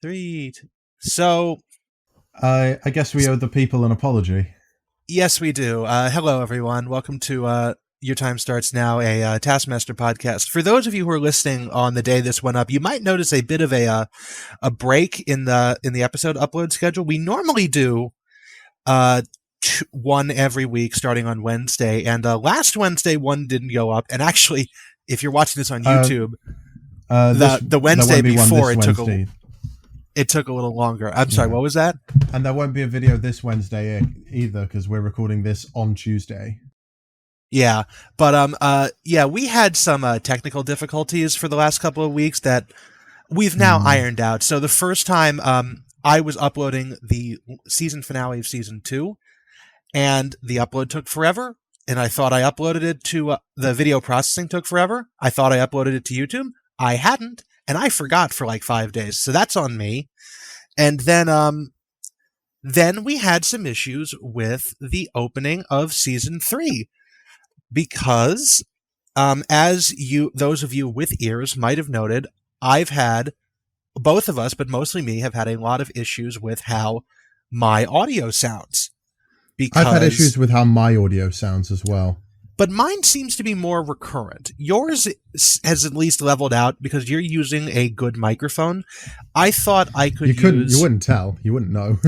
Three. So, I guess we owe the people an apology. yes, we do. Hello, everyone. Welcome to Your Time Starts Now, a Taskmaster podcast. For those of you who are listening on the day this went up, you might notice a bit of a break in the episode upload schedule. We normally do one every week starting on Wednesday, and last Wednesday one didn't go up. And actually, if you're watching this on YouTube, the Wednesday before it took a little longer. I'm sorry, what was that? And there won't be a video this Wednesday either because we're recording this on Tuesday. Yeah, but we had some technical difficulties for the last couple of weeks that we've now ironed out. So the first time I was uploading the season finale of season 2, and the upload took forever, and I thought I uploaded it to the video processing took forever. I thought I uploaded it to YouTube. I hadn't, and I forgot for like 5 days. So that's on me. And then we had some issues with the opening of season 3 because, as those of you with ears might have noted, both of us, but mostly me, have had a lot of issues with how my audio sounds. I've had issues with how my audio sounds as well. But mine seems to be more recurrent. Yours has at least leveled out because you're using a good microphone. I thought I could You wouldn't tell. You wouldn't know.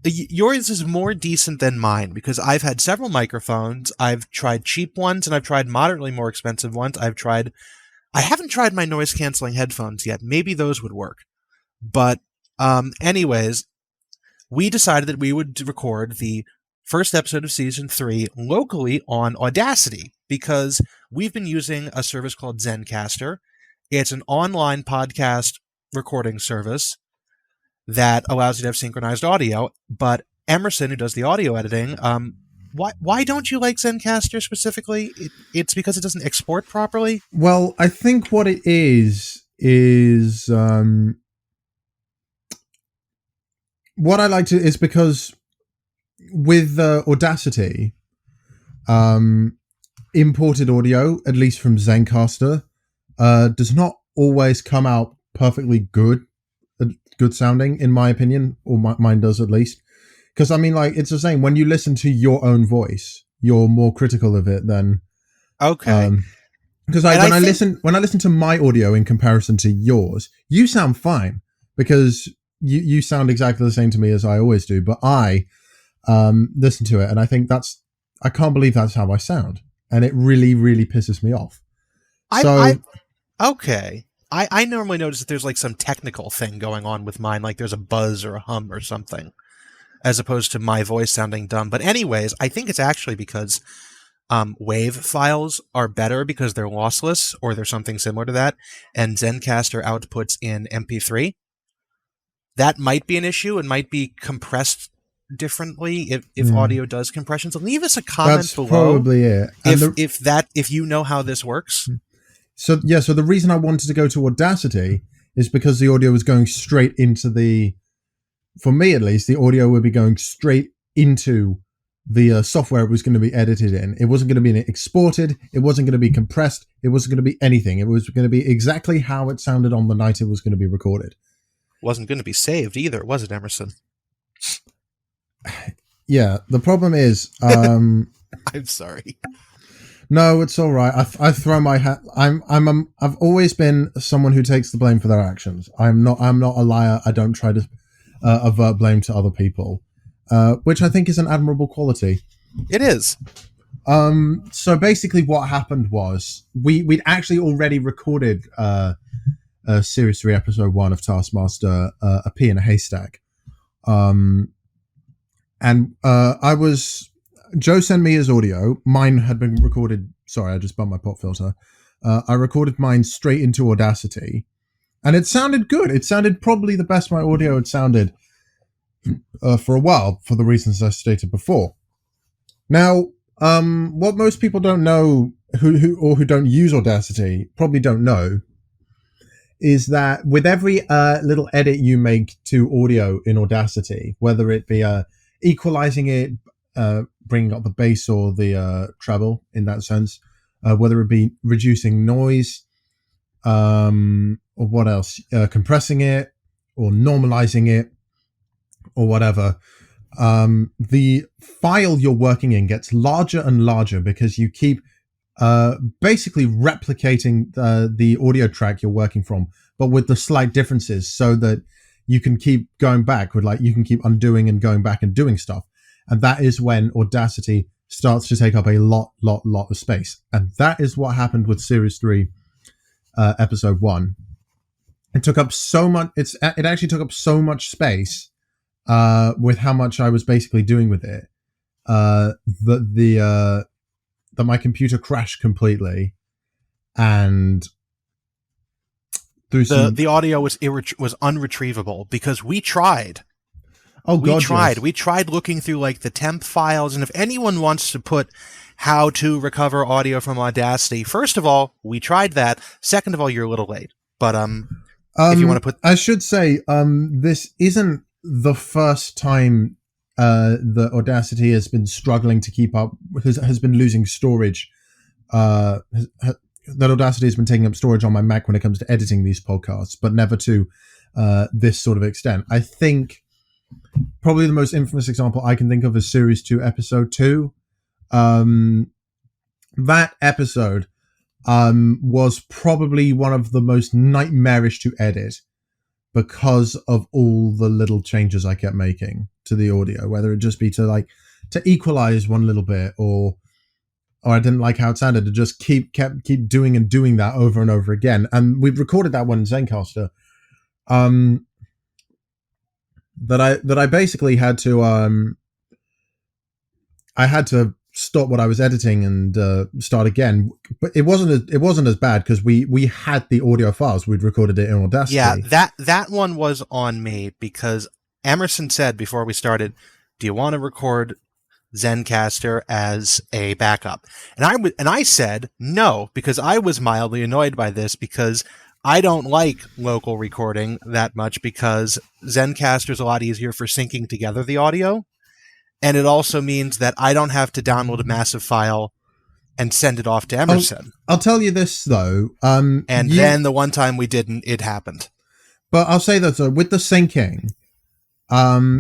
Yours is more decent than mine because I've had several microphones. I've tried cheap ones and I've tried moderately more expensive ones. I haven't tried my noise-canceling headphones yet. Maybe those would work. But anyways, we decided that we would record the first episode of season 3 locally on Audacity because we've been using a service called Zencastr. It's an online podcast recording service that allows you to have synchronized audio. But Emerson, who does the audio editing, why don't you like Zencastr specifically? It's because it doesn't export properly? Well, I think what it is what I like to is because with Audacity, imported audio, at least from Zencastr, does not always come out perfectly good sounding, in my opinion, or mine does at least. Because I mean, like, it's the same when you listen to your own voice, you're more critical of it than okay. Because when I listen to my audio in comparison to yours, you sound fine because you sound exactly the same to me as I always do. But I listen to it and I think I can't believe that's how I sound, and it really, really pisses me off. Okay. I normally notice that there's like some technical thing going on with mine, like there's a buzz or a hum or something, as opposed to my voice sounding dumb. But anyways, I think it's actually because WAV files are better because they're lossless, or they're something similar to that, and Zencastr outputs in MP3. That might be an issue and might be compressed differently if audio does compression. So leave us a comment below. That's probably it. If you know how this works. So the reason I wanted to go to Audacity is because the audio was going straight into for me at least, the audio would be going straight into the software it was going to be edited in. It wasn't going to be exported. It wasn't going to be compressed. It wasn't going to be anything. It was going to be exactly how it sounded on the night it was going to be recorded. Wasn't going to be saved either, was it, Emerson? Yeah, the problem is... I'm sorry. No, it's all right. I throw my hat. I've always been someone who takes the blame for their actions. I'm not a liar. I don't try to avert blame to other people, which I think is an admirable quality. It is. So basically, what happened was we'd actually already recorded Series 3, Episode 1 of Taskmaster, A Pea in a Haystack, and Joe sent me his audio. Mine had been recorded. Sorry, I just bumped my pop filter. I recorded mine straight into Audacity, and it sounded good. It sounded probably the best my audio had sounded for a while, for the reasons I stated before. Now, what most people don't know, who don't use Audacity, probably don't know, is that with every little edit you make to audio in Audacity, whether it be equalizing it, bringing up the bass or the treble in that sense, whether it be reducing noise, or what else, compressing it, or normalizing it or whatever, the file you're working in gets larger and larger because you keep basically replicating the audio track you're working from, but with the slight differences, so that you can keep going back with, like, you can keep undoing and going back and doing stuff. And that is when Audacity starts to take up a lot of space. And that is what happened with Series 3, Episode 1. It took up so much, it actually took up so much space with how much I was basically doing with it, that my computer crashed completely, and the audio was unretrievable because we tried. Oh God, yes. We tried looking through like the temp files, and if anyone wants to put how to recover audio from Audacity, first of all, we tried that. Second of all, you're a little late. But if you want to put, I should say, this isn't the first time that Audacity has been struggling to keep up, has been losing storage. That Audacity has been taking up storage on my Mac when it comes to editing these podcasts, but never to this sort of extent. I think probably the most infamous example I can think of is Series 2, Episode 2. That episode was probably one of the most nightmarish to edit because of all the little changes I kept making to the audio, whether it just be to equalize one little bit, or I didn't like how it sounded, to just keep doing that over and over again. And we've recorded that one in Zencastr. That I basically had to I had to stop what I was editing and start again. But it wasn't as bad because we had the audio files. We'd recorded it in Audacity. Yeah, that one was on me because Emerson said before we started, "Do you want to record Zencastr as a backup?" And I said no, because I was mildly annoyed by this, because I don't like local recording that much, because Zencastr is a lot easier for syncing together the audio. And it also means that I don't have to download a massive file and send it off to Emerson. I'll tell you this, though. Then the one time we didn't, it happened. But I'll say that, though, with the syncing,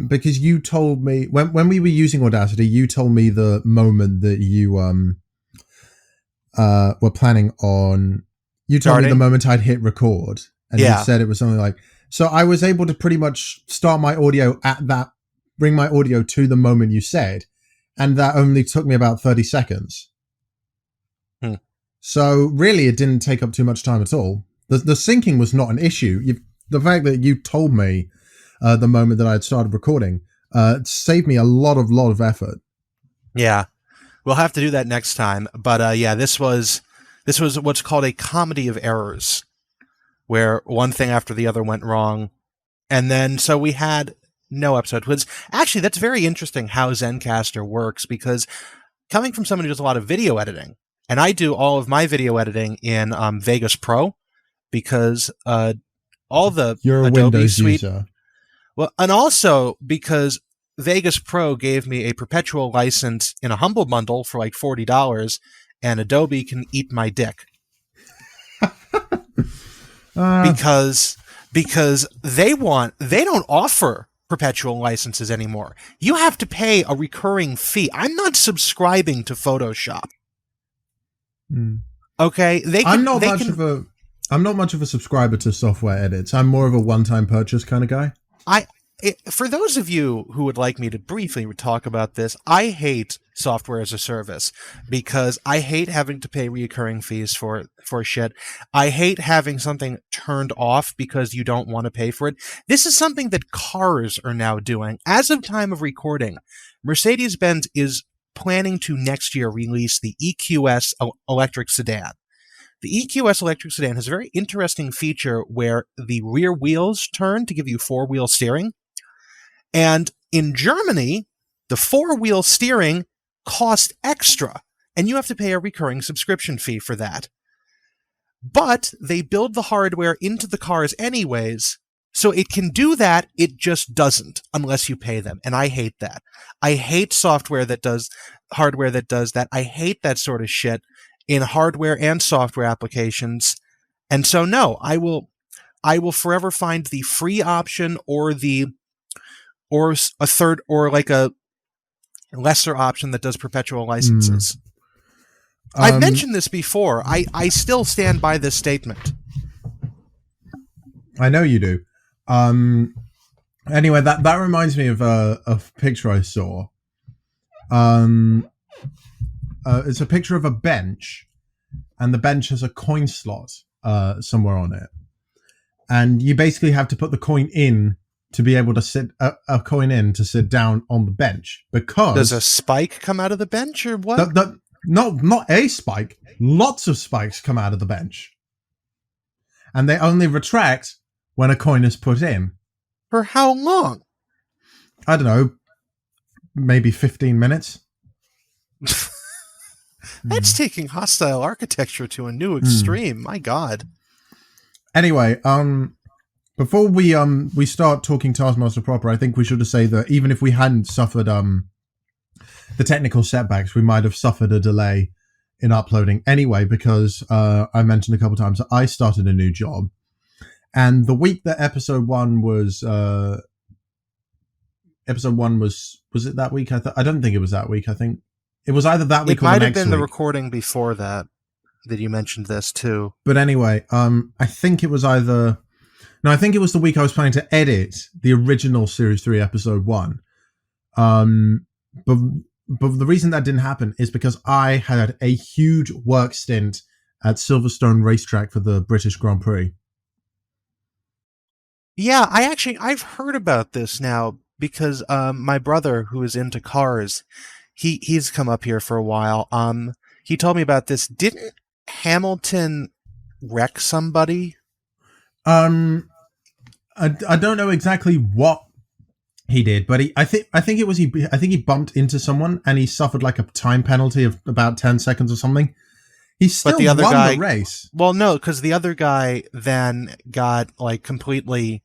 because you told me, when we were using Audacity, you told me the moment that you were planning on... You told me the moment I'd hit record, and you said it was something like... So I was able to pretty much start my audio bring my audio to the moment you said, and that only took me about 30 seconds. So really, it didn't take up too much time at all. The syncing was not an issue. The fact that you told me the moment that I had started recording saved me a lot of effort. Yeah, we'll have to do that next time. But this was what's called a comedy of errors, where one thing after the other went wrong, and then so we had no episode. Actually, that's very interesting how Zencastr works, because coming from someone who does a lot of video editing, and I do all of my video editing in Vegas Pro, because all the You're a Adobe Windows suite, user. well, and also because Vegas Pro gave me a perpetual license in a Humble Bundle for like $40, and Adobe can eat my dick. Because they don't offer perpetual licenses anymore. You have to pay a recurring fee. I'm not subscribing to Photoshop. Okay, I'm not much of a subscriber to software edits. I'm more of a one-time purchase kind of guy. For those of you who would like me to briefly talk about this, I hate software as a service, because I hate having to pay recurring fees for shit. I hate having something turned off because you don't want to pay for it. This is something that cars are now doing. As of time of recording, Mercedes-Benz is planning to next year release the EQS electric sedan. The EQS electric sedan has a very interesting feature where the rear wheels turn to give you four-wheel steering. And in Germany, the four-wheel steering costs extra, and you have to pay a recurring subscription fee for that. But they build the hardware into the cars anyways, so it can do that, it just doesn't unless you pay them. And I hate that. I hate hardware that does that. I hate that sort of shit in hardware and software applications. And so no, I will forever find the free option or a third or like a lesser option that does perpetual licenses. I've mentioned this before. I still stand by this statement. I know you do. Anyway, that reminds me of a picture I saw. It's a picture of a bench, and the bench has a coin slot somewhere on it, and you basically have to put the coin in to be able to sit a coin in to sit down on the bench. Because does a spike come out of the bench or what? Not a spike. Lots of spikes come out of the bench, and they only retract when a coin is put in. For how long? I don't know. Maybe 15 minutes. That's taking hostile architecture to a new extreme. My God. Anyway, before we start talking Taskmaster proper, I think we should say that even if we hadn't suffered the technical setbacks, we might have suffered a delay in uploading anyway, because I mentioned a couple times that I started a new job, and the week that episode one was it that week? I don't think it was that week. I think it was either that week or the next week. It might have been the recording before that you mentioned this too. But anyway, I think it was either... No, I think it was the week I was planning to edit the original Series 3 Episode 1. But the reason that didn't happen is because I had a huge work stint at Silverstone Racetrack for the British Grand Prix. Yeah, I've heard about this now because my brother, who is into cars, he's come up here for a while. He told me about this. Didn't Hamilton wreck somebody? I don't know exactly what he did, but I think he bumped into someone and he suffered like a time penalty of about 10 seconds or something. He still won the race. Well, no, because the other guy then got like completely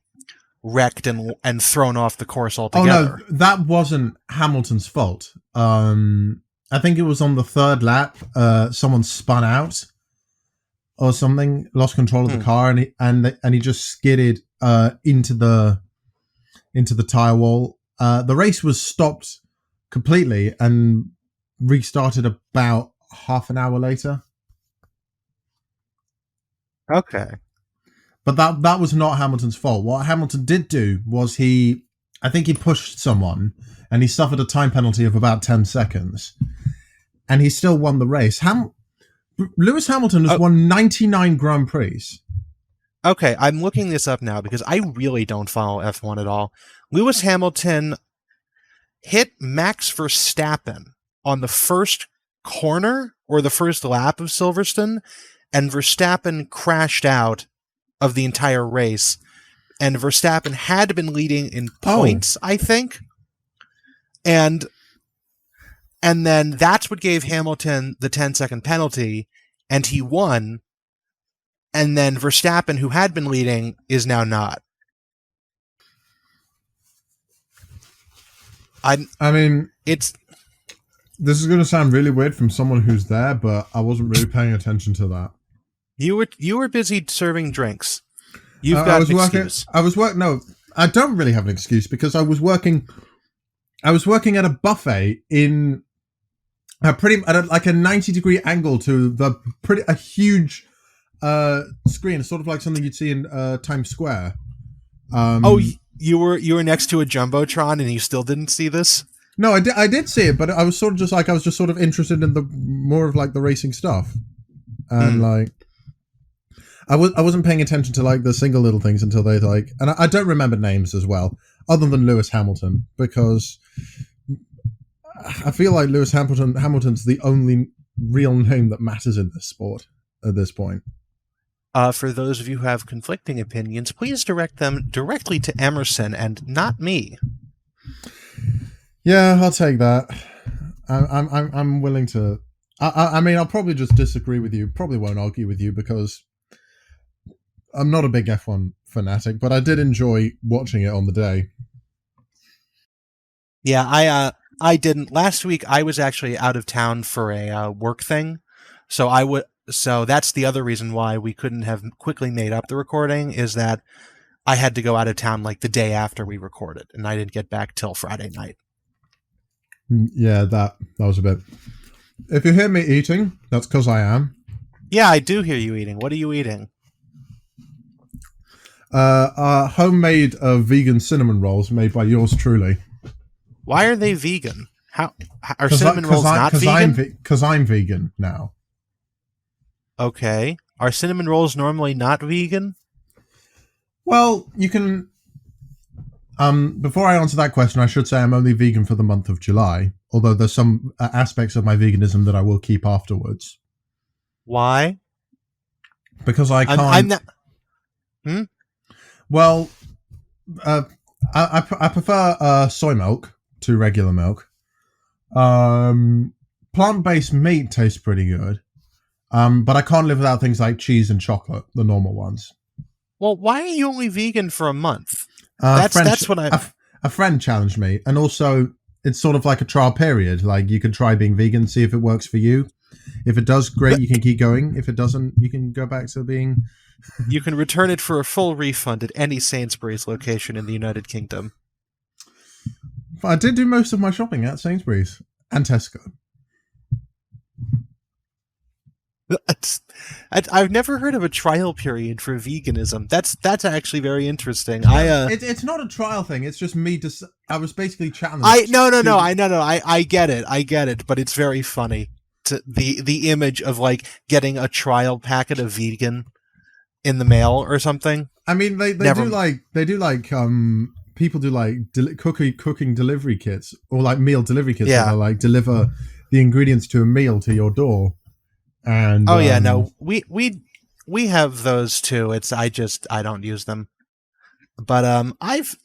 wrecked and thrown off the course altogether. Oh no, that wasn't Hamilton's fault. I think it was on the third lap. Someone spun out or something, lost control of the car, and he just skidded into the tire wall. The race was stopped completely and restarted about half an hour later. Okay. But that was not Hamilton's fault. What Hamilton did do was I think he pushed someone and he suffered a time penalty of about 10 seconds. And he still won the race. Lewis Hamilton has won 99 Grand Prix. Okay, I'm looking this up now because I really don't follow F1 at all. Lewis Hamilton hit Max Verstappen on the first corner or the first lap of Silverstone, and Verstappen crashed out of the entire race. And Verstappen had been leading in points, I think. And then that's what gave Hamilton the 10-second penalty, and he won. And then Verstappen, who had been leading, is now not. I mean, this is going to sound really weird from someone who's there, but I wasn't really paying attention to that. You were busy serving drinks. You've got an excuse. No, I don't really have an excuse because I was working at a buffet in at a 90-degree angle to a huge screen, sort of like something you'd see in Times Square. You were next to a jumbotron and you still didn't see this? No, I did see it, but I was sort of just sort of interested in the more of like the racing stuff, and like I wasn't paying attention to like the single little things until they like, and I don't remember names as well, other than Lewis Hamilton, because I feel like Lewis Hamilton's the only real name that matters in this sport at this point. For those of you who have conflicting opinions, please direct them directly to Emerson and not me. Yeah, I'll take that. I'm willing to. I mean, I'll probably just disagree with you. Probably won't argue with you because I'm not a big F1 fanatic, but I did enjoy watching it on the day. Yeah, I didn't. Last week I was actually out of town for a work thing, so So that's the other reason why we couldn't have quickly made up the recording, is that I had to go out of town like the day after we recorded, and I didn't get back till Friday night. Yeah, that was a bit. If you hear me eating, that's because I am. Yeah, I do hear you eating. What are you eating? Homemade vegan cinnamon rolls made by yours truly. Why are they vegan? How are cinnamon rolls not vegan? Because I'm vegan now. Okay. Are cinnamon rolls normally not vegan? Well, you can. Before I answer that question, I should say I'm only vegan for the month of July. Although there's some aspects of my veganism that I will keep afterwards. Why? Because I can't. I'm not. Well, I prefer soy milk to regular milk. Plant-based meat tastes pretty good. But I can't live without things like cheese and chocolate, the normal ones. Well, why are you only vegan for a month? That's what I. A friend challenged me, and also it's sort of like a trial period. Like you can try being vegan, see if it works for you. If it does, great, you can keep going. If it doesn't, you can go back to being. You can return it for a full refund at any Sainsbury's location in the United Kingdom. I did do most of my shopping at Sainsbury's and Tesco. I've never heard of a trial period for veganism. That's actually very interesting. It's not a trial thing. It's just me. I was basically challenged. I get it. But it's very funny to the image of like getting a trial packet of vegan in the mail or something. I mean, they do like people do like cooking delivery kits or like meal delivery kits. Yeah, where they like deliver the ingredients to a meal to your door. And we have those too. I don't use them. But I've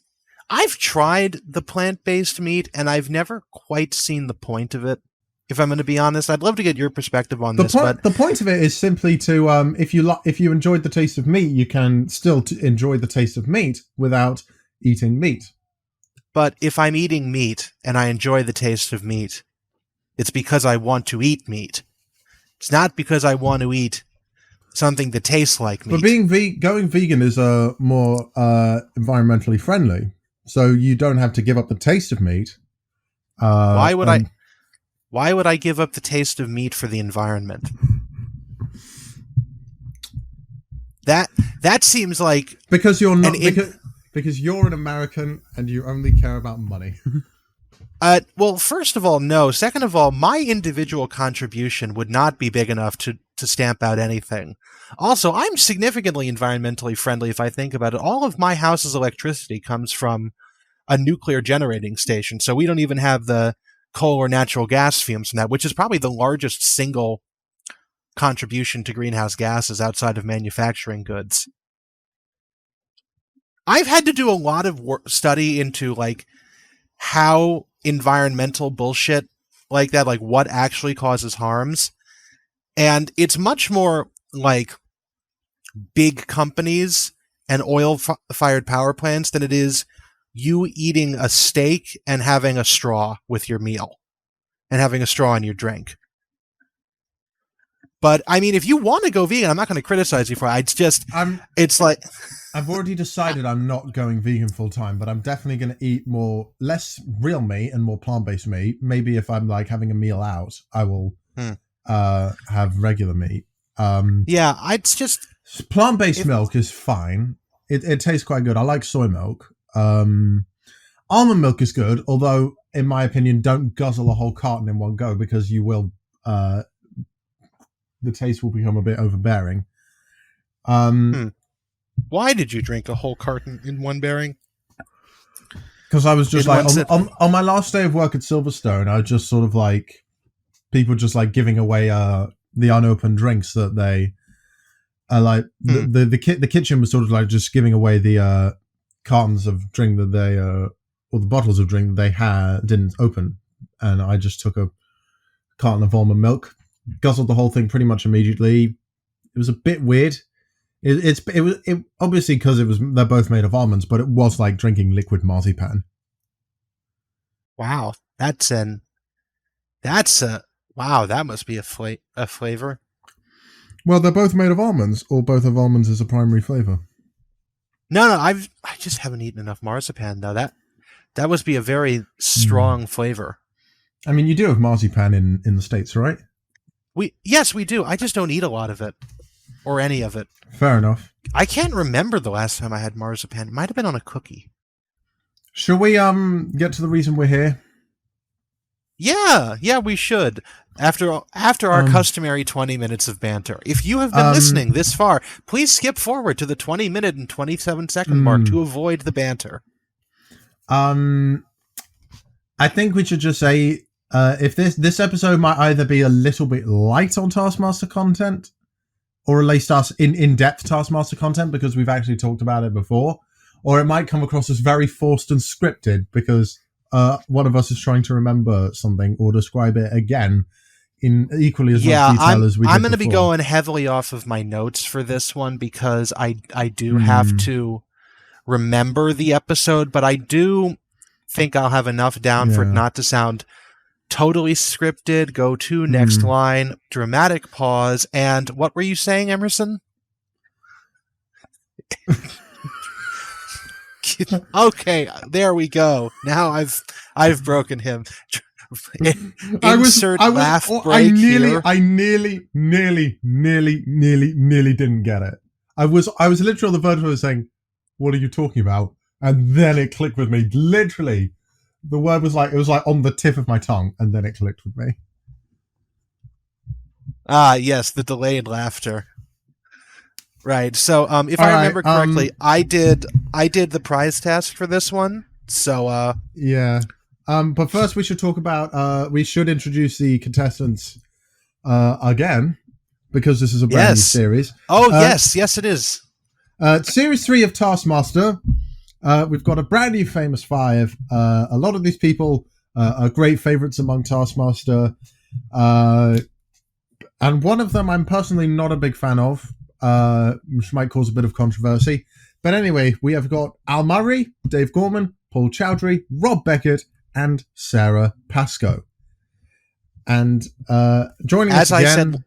tried the plant-based meat and I've never quite seen the point of it. If I'm going to be honest, I'd love to get your perspective on this. But the point of it is simply to if you enjoyed the taste of meat, you can still enjoy the taste of meat without eating meat. But if I'm eating meat and I enjoy the taste of meat, it's because I want to eat meat. It's not because I want to eat something that tastes like meat. But going vegan is more environmentally friendly, so you don't have to give up the taste of meat. Why would I give up the taste of meat for the environment? That seems like because you're not because you're an American and you only care about money. Well, first of all, no. Second of all, my individual contribution would not be big enough to stamp out anything. Also, I'm significantly environmentally friendly if I think about it. All of my house's electricity comes from a nuclear generating station, so we don't even have the coal or natural gas fumes from that, which is probably the largest single contribution to greenhouse gases outside of manufacturing goods. I've had to do a lot of study into like how environmental bullshit like that, like what actually causes harms. And it's much more like big companies and oil-fired power plants than it is you eating a steak and having a straw with your meal and having a straw in your drink. But I mean, if you want to go vegan, I'm not going to criticize you for it. It's like I've already decided I'm not going vegan full time, but I'm definitely going to eat less real meat and more plant-based meat. Maybe if I'm like having a meal out, I will have regular meat. It's just plant-based milk is fine. It tastes quite good. I like soy milk. Almond milk is good, although in my opinion, don't guzzle a whole carton in one go because you will. The taste will become a bit overbearing. Why did you drink a whole carton in one bearing? Because I was just like on my last day of work at Silverstone, I was just sort of like people just like giving away the unopened drinks that they like the kitchen was sort of like just giving away the cartons of drink that they or the bottles of drink that they didn't open, and I just took a carton of almond milk, guzzled the whole thing pretty much immediately. It was a bit weird. It was obviously because they're both made of almonds, but it was like drinking liquid marzipan. Wow, that must be a flavor. Well, they're both made of almonds, or both have almonds as a primary flavor. No, I just haven't eaten enough marzipan though. That must be a very strong flavor. I mean, you do have marzipan in the States, right? Yes, we do. I just don't eat a lot of it. Or any of it. Fair enough. I can't remember the last time I had marzipan. It might have been on a cookie. Shall we get to the reason we're here? Yeah, we should. After our customary 20 minutes of banter. If you have been listening this far, please skip forward to the 20-minute and 27-second mark to avoid the banter. I think we should just say if this episode might either be a little bit light on Taskmaster content, or at least us in-depth Taskmaster content because we've actually talked about it before, or it might come across as very forced and scripted because one of us is trying to remember something or describe it again in equally as much detail as we did I'm going to be before. going heavily off of my notes for this one because I do have to remember the episode, but I do think I'll have enough down for it not to sound totally scripted. Go to next line, dramatic pause, and what were you saying, Emerson? Okay, there we go. Now I've broken him. Insert laugh break here. I nearly didn't get it. I was literally on the verge of saying, "What are you talking about?" And then it clicked with me. Literally, the word was like on the tip of my tongue, and then it clicked with me. Ah, yes, the delayed laughter. Right. So, if I remember correctly, I did the prize task for this one. So, yeah. But first, we should talk about. We should introduce the contestants again because this is a brand new series. Oh, yes, it is. Series 3 of Taskmaster. We've got a brand new famous five. A lot of these people are great favorites among Taskmaster, and one of them I'm personally not a big fan of. Which might cause a bit of controversy. But anyway, we have got Al Murray, Dave Gorman, Paul Chowdhury, Rob Beckett, and Sarah Pascoe. And joining us again...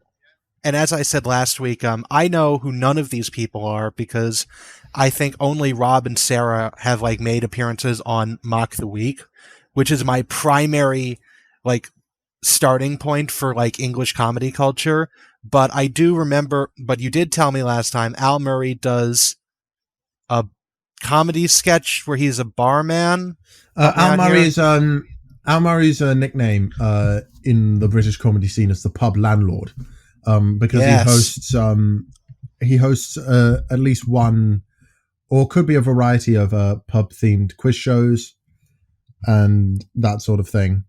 As I said last week, I know who none of these people are because I think only Rob and Sarah have made appearances on Mock the Week, which is my primary starting point for English comedy culture. But I do remember, but you did tell me last time, Al Murray does a comedy sketch where he's a barman. Al Murray's nickname in the British comedy scene is the pub landlord, because he hosts at least one, or could be a variety of pub themed quiz shows and that sort of thing.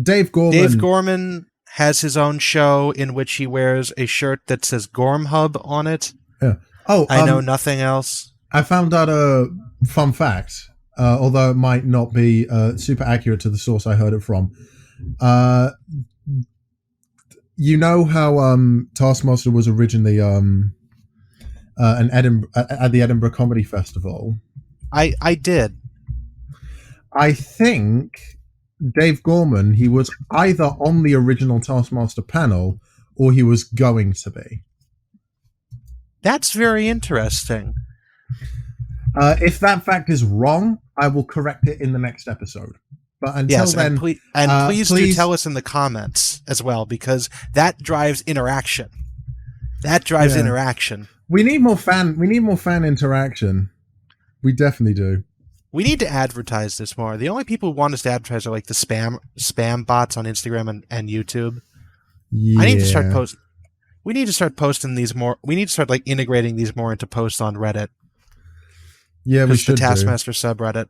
Dave Gorman has his own show in which he wears a shirt that says Gorm Hub on it. Yeah. Oh, I know nothing else. I found out a fun fact, although it might not be super accurate to the source I heard it from. You know how Taskmaster was originally at the Edinburgh Comedy Festival? I did. I think Dave Gorman, he was either on the original Taskmaster panel or he was going to be. That's very interesting. If that fact is wrong, I will correct it in the next episode. But until then... please do tell us in the comments as well, because that drives interaction. Interaction. We need more fan interaction. We definitely do. We need to advertise this more. The only people who want us to advertise are the spam bots on Instagram and YouTube. Yeah. I need to start posting. We need to start posting these more. We need to start integrating these more into posts on Reddit. Yeah, we should. The Taskmaster subreddit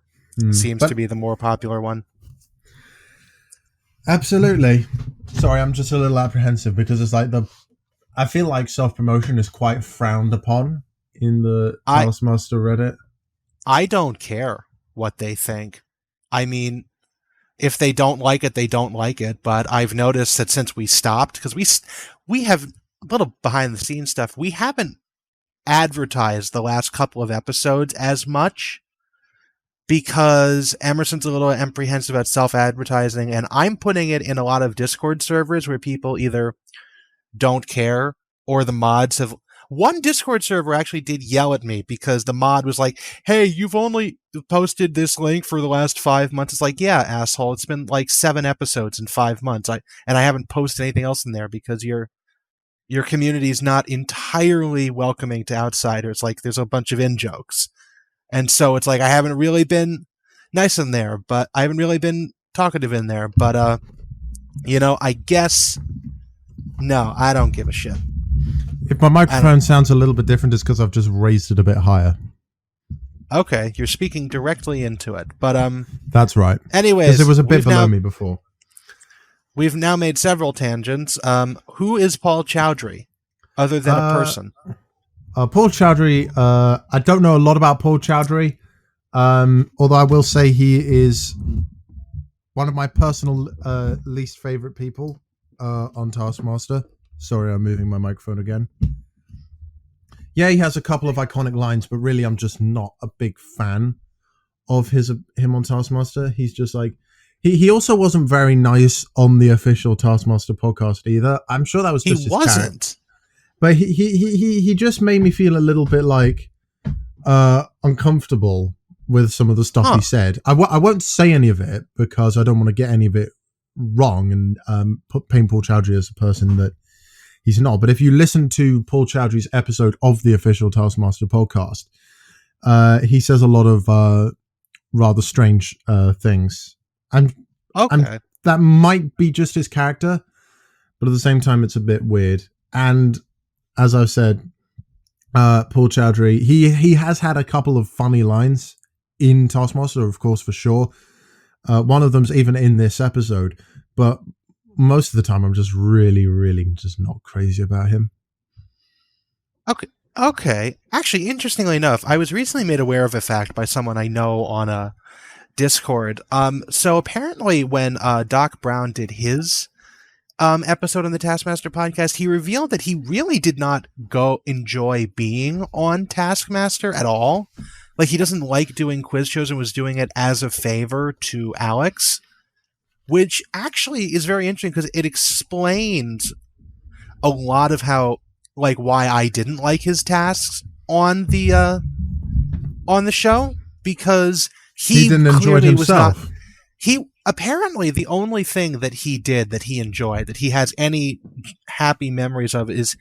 seems to be the more popular one. Absolutely. Sorry, I'm just a little apprehensive because it's I feel like self-promotion is quite frowned upon in the Taskmaster Reddit. I don't care what they think. I mean, if they don't like it, they don't like it. But I've noticed that since we stopped, because we have a little behind-the-scenes stuff, we haven't advertised the last couple of episodes as much because Emerson's a little apprehensive about self-advertising, and I'm putting it in a lot of Discord servers where people either don't care, or the mods have. One Discord server actually did yell at me because the mod was like, "Hey, you've only posted this link for the last 5 months." It's like, yeah, asshole. It's been like 7 episodes in 5 months. I haven't posted anything else in there because your community is not entirely welcoming to outsiders. Like, there's a bunch of in jokes, and so it's like I haven't really been nice in there, but I haven't really been talkative in there. But I guess no, I don't give a shit. If my microphone sounds a little bit different, it's because I've just raised it a bit higher. Okay, you're speaking directly into it, but that's right. Anyways, because it was a bit below me before. We've now made several tangents. Who is Paul Chowdhury, other than a person? Paul Chowdhury. I don't know a lot about Paul Chowdhury, although I will say he is one of my personal least favorite people on Taskmaster. Sorry, I'm moving my microphone again. Yeah, he has a couple of iconic lines, but really I'm just not a big fan of him on Taskmaster. He's just like, he also wasn't very nice on the official Taskmaster podcast either. I'm sure that was just his character. But he just made me feel a little bit like uncomfortable with some of the stuff he said. I won't say any of it because I don't want to get any of it wrong and paint Paul Chowdhury as a person that he's not. But if you listen to Paul Chowdhury's episode of the official Taskmaster podcast, he says a lot of rather strange things. And that might be just his character, but at the same time, it's a bit weird. And as I've said, Paul Chowdhury, he has had a couple of funny lines in Taskmaster, of course, for sure. One of them's even in this episode, but most of the time I'm just really, really just not crazy about him. Okay. Actually, interestingly enough, I was recently made aware of a fact by someone I know on a Discord. So apparently when Doc Brown did his episode on the Taskmaster podcast, he revealed that he really did not enjoy being on Taskmaster at all. Like, he doesn't like doing quiz shows and was doing it as a favor to Alex, which actually is very interesting because it explains a lot of why I didn't like his tasks on the show, because he didn't enjoy it himself. Apparently the only thing that he did that he enjoyed, that he has any happy memories of, is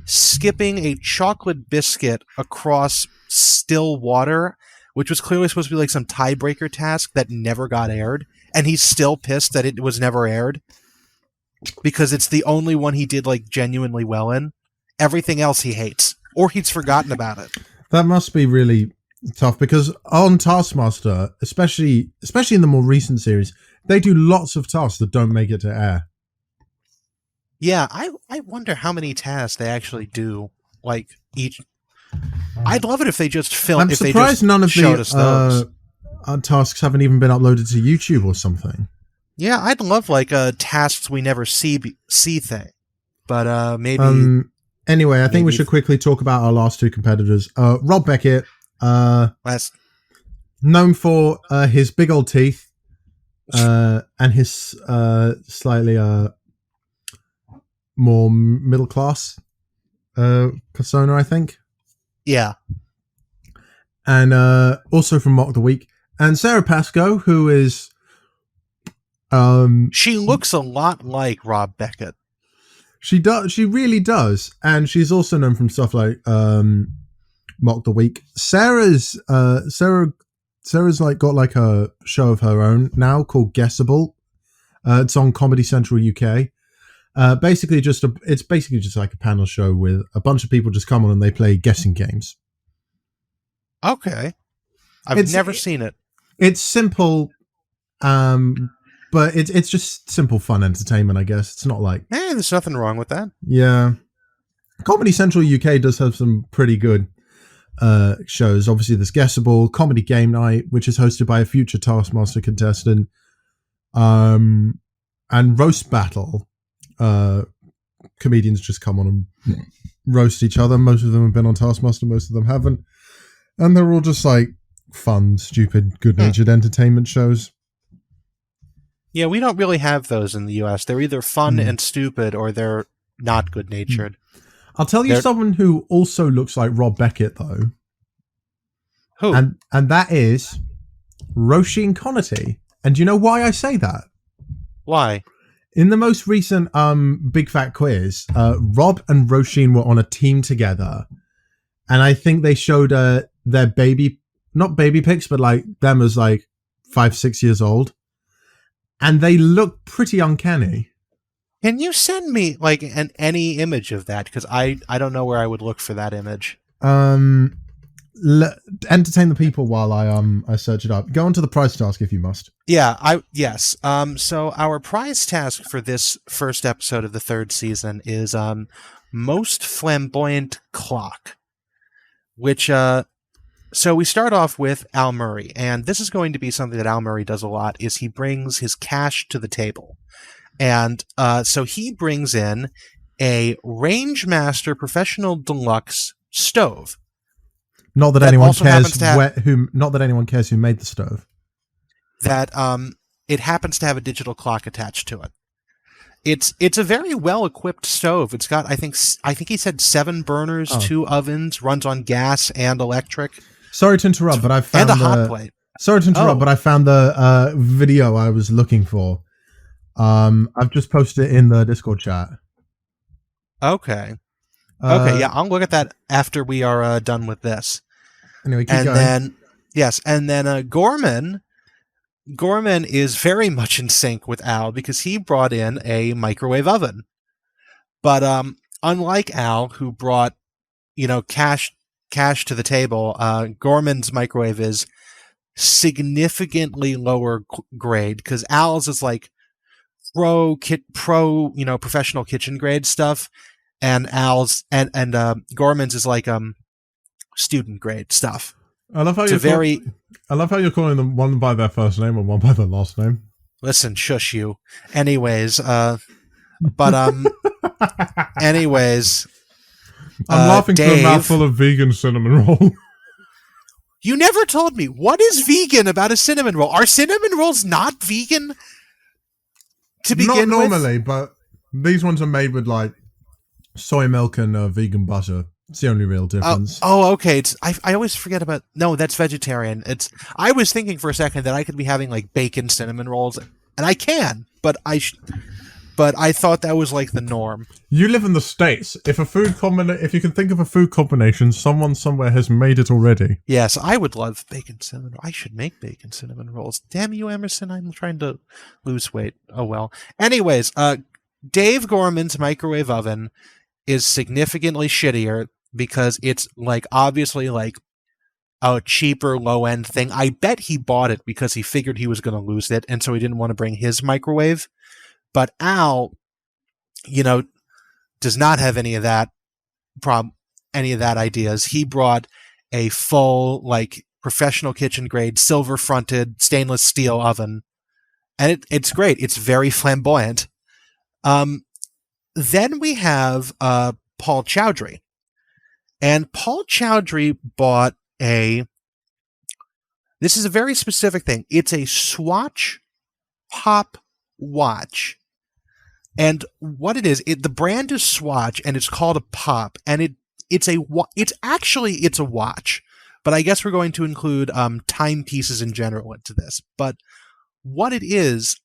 skipping a chocolate biscuit across still water, which was clearly supposed to be like some tiebreaker task that never got aired, and he's still pissed that it was never aired because it's the only one he did like genuinely well in. Everything else he hates, or he's forgotten about it. That must be really tough, because on Taskmaster, especially in the more recent series, they do lots of tasks that don't make it to air. Yeah, I wonder how many tasks they actually do. Like each, I'd love it if they just filmed. I'm surprised none of the tasks haven't even been uploaded to YouTube or something. Yeah, I'd love like a tasks we never see thing, but maybe. Anyway, I think we should quickly talk about our last two competitors. Rob Beckett, known for his big old teeth and his slightly more middle class persona, I think. Yeah. And also from Mock the Week. And Sarah Pascoe, who is... she looks a lot like Rob Beckett. She does. She really does. And she's also known from stuff like Mock the Week. Sarah's like got like a show of her own now called Guessable. It's on Comedy Central UK. It's basically just like a panel show with a bunch of people just come on and they play guessing games. Okay. I've never seen it. It's simple, but it's just simple fun entertainment, I guess. It's not like... there's nothing wrong with that. Yeah. Comedy Central UK does have some pretty good shows. Obviously, there's Guessable, Comedy Game Night, which is hosted by a future Taskmaster contestant, and Roast Battle. Comedians just come on and roast each other. Most of them have been on Taskmaster, most of them haven't. And they're all just like fun, stupid, good-natured entertainment shows. Yeah, we don't really have those in the US. They're either fun and stupid, or they're not good natured. I'll tell you They're- someone who also looks like Rob Beckett, though. Who? And that is Roisin Connerty. And do you know why I say that? Why? In the most recent Big Fat Quiz, Rob and Roisin were on a team together. And I think they showed their baby, not baby pics, but like them as like 5-6 years old. And they look pretty uncanny. Can you send me like any image of that? Because I don't know where I would look for that image. Entertain the people while I search it up. Go on to the prize task if you must. Yeah, yes. So our prize task for this first episode of the third season is most flamboyant clock, which so we start off with Al Murray, and this is going to be something that Al Murray does a lot. Is he brings his cash to the table, and so he brings in a Rangemaster Professional Deluxe stove. Not that, That anyone also cares happens to have- not that anyone cares who made the stove. That it happens to have a digital clock attached to it. It's a very well equipped stove. It's got I think he said 7 burners, 2 ovens, runs on gas and electric. Sorry to interrupt, but I found and a hot plate. Sorry to interrupt, but I found the video I was looking for. I've just posted it in the Discord chat. Okay. Okay, yeah, I'll look at that after we are done with this. Anyway, keep going. Then Gorman is very much in sync with Al because he brought in a microwave oven. But unlike Al, who brought, cash to the table, Gorman's microwave is significantly lower grade because Al's is like professional kitchen grade stuff, and Al's and Gorman's is like student grade stuff. I love how you're calling them one by their first name and one by their last name. Listen, shush you. Anyways, I'm laughing Dave, to a mouthful of vegan cinnamon roll. You never told me what is vegan about a cinnamon roll. Are cinnamon rolls not vegan? To begin not normally, but these ones are made with like soy milk and vegan butter. It's the only real difference. Okay. I always forget about. No, that's vegetarian. I was thinking for a second that I could be having like bacon cinnamon rolls, and I can, but I thought that was like the norm. You live in the States. If you can think of a food combination, someone somewhere has made it already. Yes, I would love bacon cinnamon. I should make bacon cinnamon rolls. Damn you, Emerson! I'm trying to lose weight. Oh well. Anyways, Dave Gorman's microwave oven is significantly shittier because it's like obviously like a cheaper low end thing. I bet he bought it because he figured he was going to lose it, and so he didn't want to bring his microwave. But Al, does not have any of that ideas. He brought a full like professional kitchen grade silver fronted stainless steel oven, and it's great. It's very flamboyant. Then we have Paul Chowdhury. And Paul Chowdhury bought this is a very specific thing. It's a Swatch Pop watch. And what it is, the brand is Swatch, and it's called a Pop. And it's a watch. But I guess we're going to include timepieces in general into this. But what it is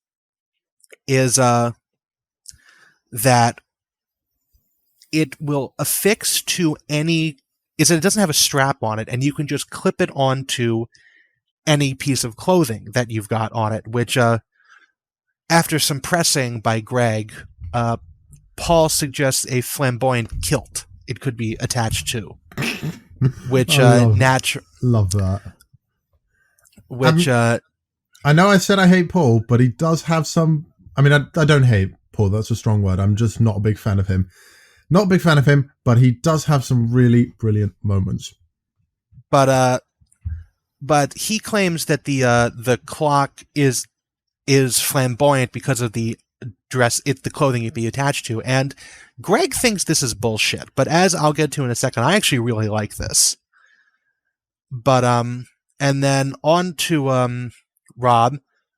that it will affix to is that it doesn't have a strap on it, and you can just clip it onto any piece of clothing that you've got on it, which, after some pressing by Greg, Paul suggests a flamboyant kilt it could be attached to, which, love that. Which, I know I said I hate Paul, but he does have some, I mean, I don't hate Paul, that's a strong word. I'm just not a big fan of him. Not a big fan of him, but he does have some really brilliant moments. But he claims that the clock is flamboyant because of the the clothing it be attached to, and Greg thinks this is bullshit. But as I'll get to in a second, I actually really like this. But and then on to Rob.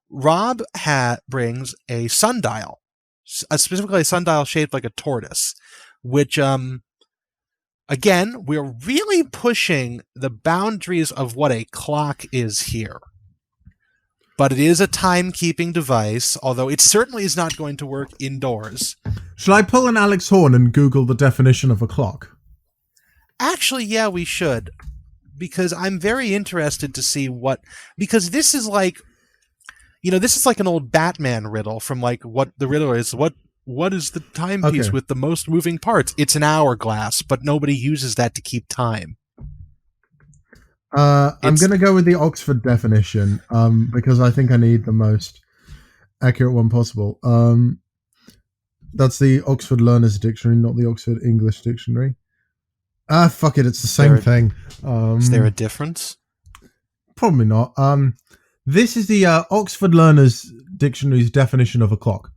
Rob brings a sundial. specifically a sundial shaped like a tortoise, which again, we're really pushing the boundaries of what a clock is here. But it is a timekeeping device, although it certainly is not going to work indoors. Shall I pull an Alex Horn and Google the definition of a clock? Actually, yeah, we should. Because I'm very interested to see because this is like, this is like an old Batman riddle from like what the riddle is. What is the timepiece with the most moving parts? It's an hourglass, but nobody uses that to keep time. I'm going to go with the Oxford definition because I think I need the most accurate one possible. That's the Oxford Learner's Dictionary, not the Oxford English Dictionary. Fuck it, it's the same thing. Is there a difference? Probably not. This is the Oxford Learner's Dictionary's definition of a clock.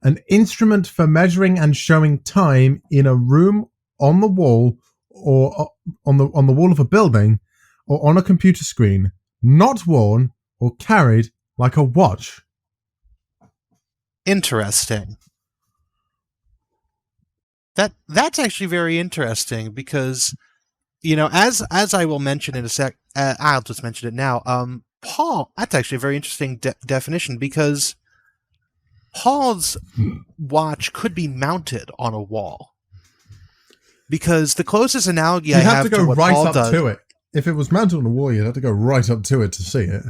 An instrument for measuring and showing time in a room, on the wall, or on the wall of a building, or on a computer screen, not worn or carried like a watch. Interesting. That's actually very interesting because, as I will mention in a sec, I'll just mention it now. Paul, that's actually a very interesting definition because Paul's watch could be mounted on a wall. Because the closest analogy I have to what Paul does, to it. If it was mounted on a wall, you'd have to go right up to it to see it.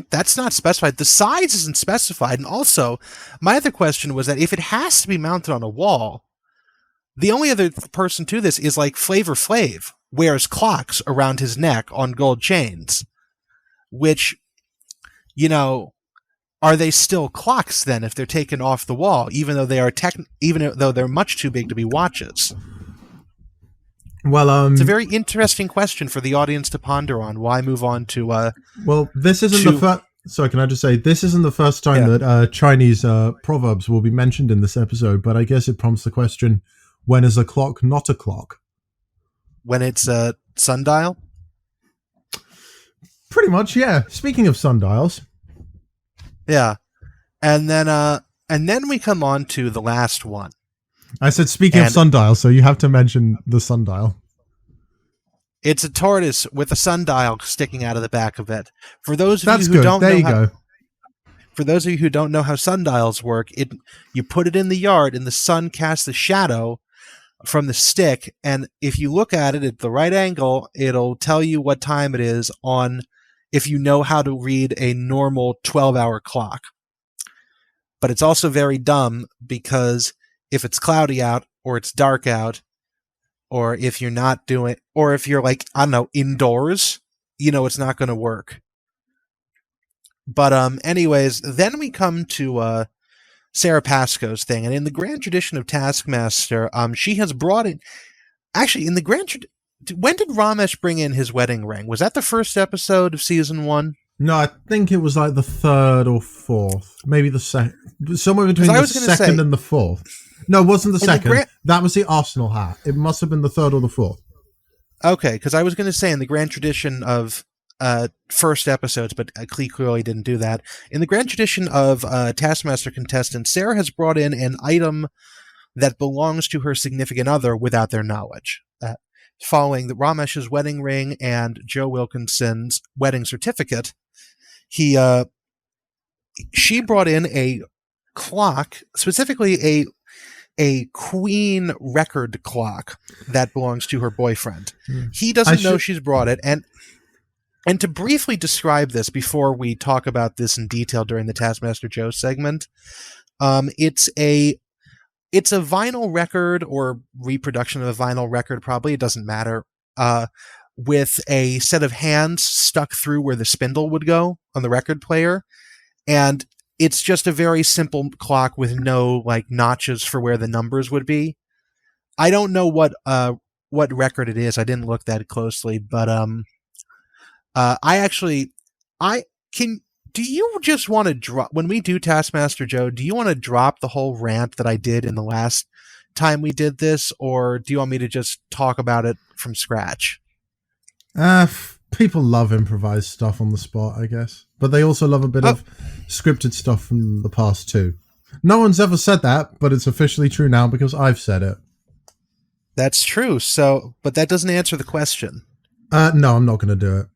That's not specified. The size isn't specified. And also, my other question was that if it has to be mounted on a wall, the only other person to this is like Flavor Flav wears clocks around his neck on gold chains, which, are they still clocks then if they're taken off the wall, even though they're much too big to be watches? Well, it's a very interesting question for the audience to ponder on. Why move on to? Well, this isn't the first. Sorry, can I just say this isn't the first time that Chinese proverbs will be mentioned in this episode? But I guess it prompts the question: when is a clock not a clock? When it's a sundial. Pretty much, yeah. Speaking of sundials, yeah, and then we come on to the last one. I said speaking of sundial, so you have to mention the sundial. It's a tortoise with a sundial sticking out of the back of it. For those of you who don't know how sundials work, you put it in the yard and the sun casts a shadow from the stick, and if you look at it at the right angle, it'll tell you what time it is if you know how to read a normal 12-hour clock. But it's also very dumb because if it's cloudy out or it's dark out, or if you're not doing, or if you're like, I don't know, indoors, it's not going to work. But anyways, then we come to Sarah Pascoe's thing, and in the grand tradition of Taskmaster, she has brought in. Actually, in the grand when did Ramesh bring in his wedding ring? Was that the first episode of season 1? No, I think it was like the 3rd or 4th, maybe the second, somewhere between the 2nd and the 4th. No, it wasn't the second. That was the Arsenal hat. It must have been the 3rd or the 4th. Okay, because I was going to say in the grand tradition of first episodes, but Klee clearly didn't do that. In the grand tradition of Taskmaster contestants, Sarah has brought in an item that belongs to her significant other without their knowledge. Following the Ramesh's wedding ring and Joe Wilkinson's wedding certificate, she brought in a clock, specifically a Queen record clock that belongs to her boyfriend. He doesn't know she's brought it, and to briefly describe this before we talk about this in detail during the Taskmaster Joe segment, it's a vinyl record or reproduction of a vinyl record, probably, it doesn't matter, with a set of hands stuck through where the spindle would go on the record player, and it's just a very simple clock with no notches for where the numbers would be. I don't know what record it is. I didn't look that closely, but do you just want to drop, when we do Taskmaster Joe, do you want to drop the whole rant that I did in the last time we did this, or do you want me to just talk about it from scratch? People love improvised stuff on the spot, I guess. But they also love a bit of scripted stuff from the past too. No one's ever said that, but it's officially true now because I've said it. That's true. So, but that doesn't answer the question. No, I'm not going to do it.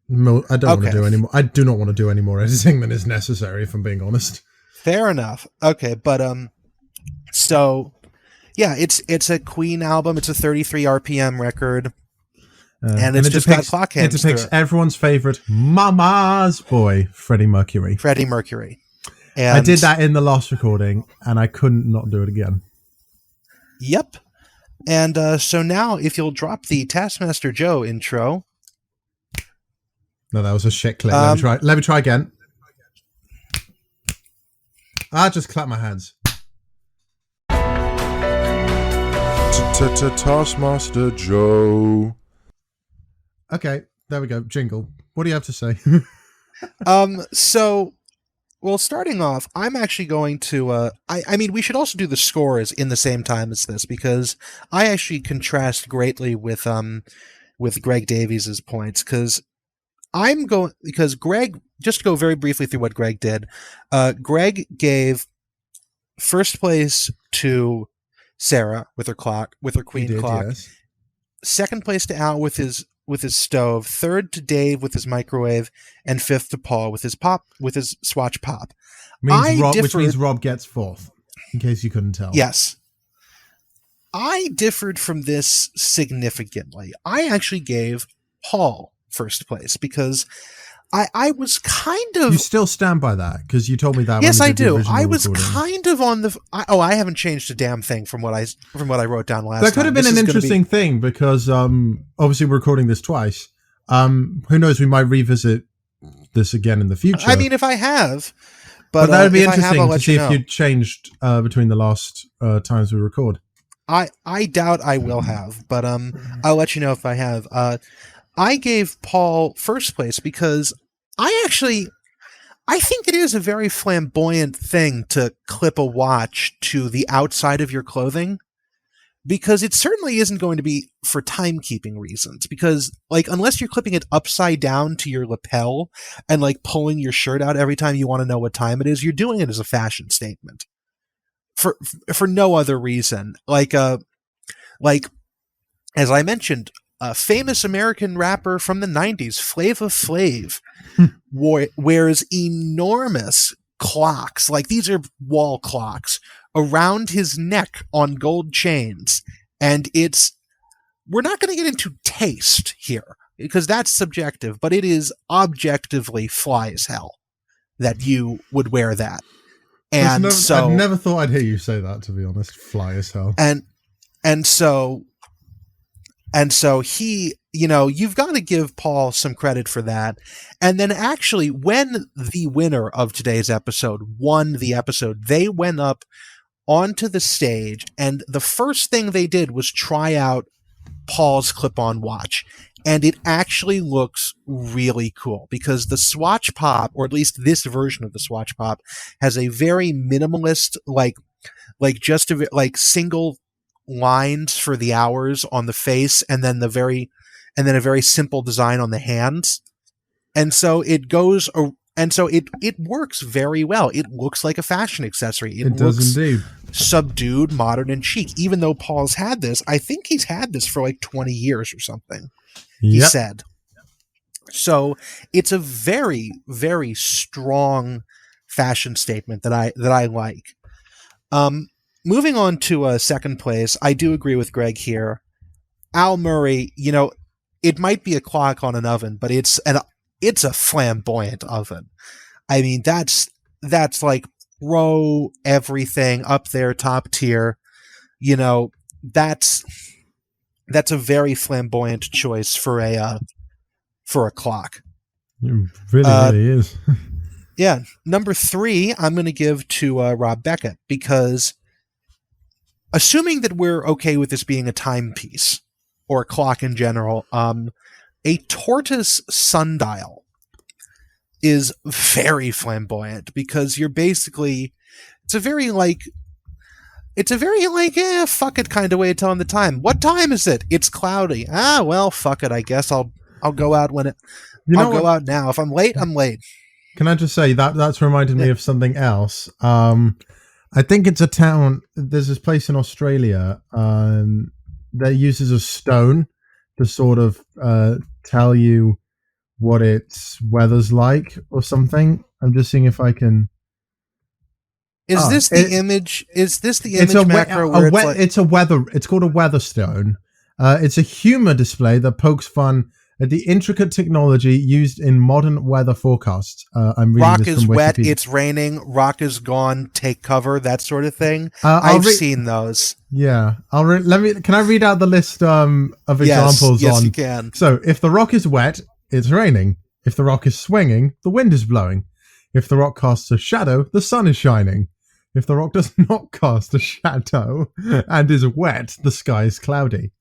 I don't want to Okay. do any more. I do not want to do any more editing than is necessary, if I'm being honest. Fair enough. Okay, but so yeah, it's a Queen album. It's a 33 RPM record, and it's just got clock hands. It depicts everyone's favorite mama's boy, Freddie Mercury. Freddie Mercury. And I did that in the last recording, and I couldn't not do it again. Yep. And so now, if you'll drop the Taskmaster Joe intro. No, that was a shit clip. Let me try again. I just clap my hands. Taskmaster Joe. Okay, there we go. Jingle. What do you have to say? So, well, starting off, I'm actually going to. I mean, we should also do the scores in the same time as this because I actually contrast greatly with Greg Davies's points because Greg, just to go very briefly through what Greg did. Greg gave first place to Sarah with her clock, with her Queen clock. Yes. Second place to Al with his stove. Third to Dave with his microwave, and fifth to Paul with his Swatch Pop. Which means Rob gets fourth. In case you couldn't tell. Yes. I differed from this significantly. I actually gave Paul first place because I was kind of... You still stand by that? Because you told me that. Yes, when I you did do. the I was recording. kind of on the... I haven't changed a damn thing from what I wrote down last time. That could have been an interesting thing because obviously we're recording this twice. Who knows? We might revisit this again in the future. I mean, if I have... But that would be interesting to see if you changed between the last times we record. I doubt I will have, but I'll let you know if I have. I gave Paul first place because I think it is a very flamboyant thing to clip a watch to the outside of your clothing, because it certainly isn't going to be for timekeeping reasons, because like unless you're clipping it upside down to your lapel and like pulling your shirt out every time you want to know what time it is, you're doing it as a fashion statement for no other reason. Like as I mentioned, a famous American rapper from the 90s, Flava Flav, wears enormous clocks, like these are wall clocks, around his neck on gold chains. And we're not going to get into taste here, because that's subjective, but it is objectively fly as hell that you would wear that. And I never thought I'd hear you say that, to be honest. Fly as hell. And so he, you've got to give Paul some credit for that. And then actually, when the winner of today's episode won the episode, they went up onto the stage, and the first thing they did was try out Paul's clip-on watch. And it actually looks really cool because the Swatch Pop, or at least this version of the Swatch Pop, has a very minimalist, like single lines for the hours on the face, and then a very simple design on the hands. And so it goes, and so it works very well. It looks like a fashion accessory. It does indeed. Subdued, modern, and chic. Even though Paul's had this, I think he's had this for like 20 years or something. He said. So it's a very, very strong fashion statement that I like. Moving on to second place, I do agree with Greg here. Al Murray, it might be a clock on an oven, but it's a flamboyant oven. I mean, that's like pro everything up there, top tier. That's a very flamboyant choice for a clock. It really is. Yeah. Number 3, I'm going to give to Rob Beckett, because assuming that we're okay with this being a timepiece or a clock in general, a tortoise sundial is very flamboyant, because you're basically, it's a very fuck it kind of way of telling the time. What time is it? It's cloudy. Well, fuck it. I guess I'll go out go out now. If I'm late, I'm late. Can I just say that's reminded me of something else. And I think it's a town. There's this place in Australia that uses a stone to sort of tell you what its weather's like or something. I'm just seeing if I can. Is this the image? Is this the image macro it's a weather. It's called a weather stone. It's a humor display that pokes fun at the intricate technology used in modern weather forecasts. I'm reading rock this is from wet, Wikipedia. it's raining, rock is gone, take cover, that sort of thing. I've seen those. Yeah, Can I read out the list of examples? Yes, you can. So, if the rock is wet, it's raining. If the rock is swinging, the wind is blowing. If the rock casts a shadow, the sun is shining. If the rock does not cast a shadow and is wet, the sky is cloudy.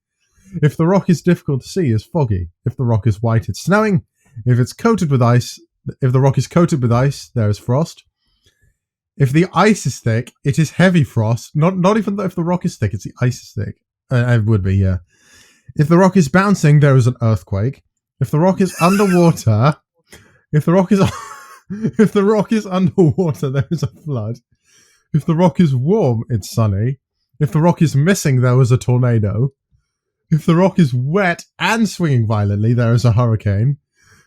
If the rock is difficult to see, it's foggy. If the rock is white, it's snowing. If the rock is coated with ice, there is frost. If the ice is thick, it is heavy frost. Not even if the rock is thick, it's the ice is thick. It would be, yeah. If the rock is bouncing, there is an earthquake. If the rock is underwater, if the rock is underwater, there is a flood. If the rock is warm, it's sunny. If the rock is missing, there was a tornado. If the rock is wet and swinging violently, there is a hurricane.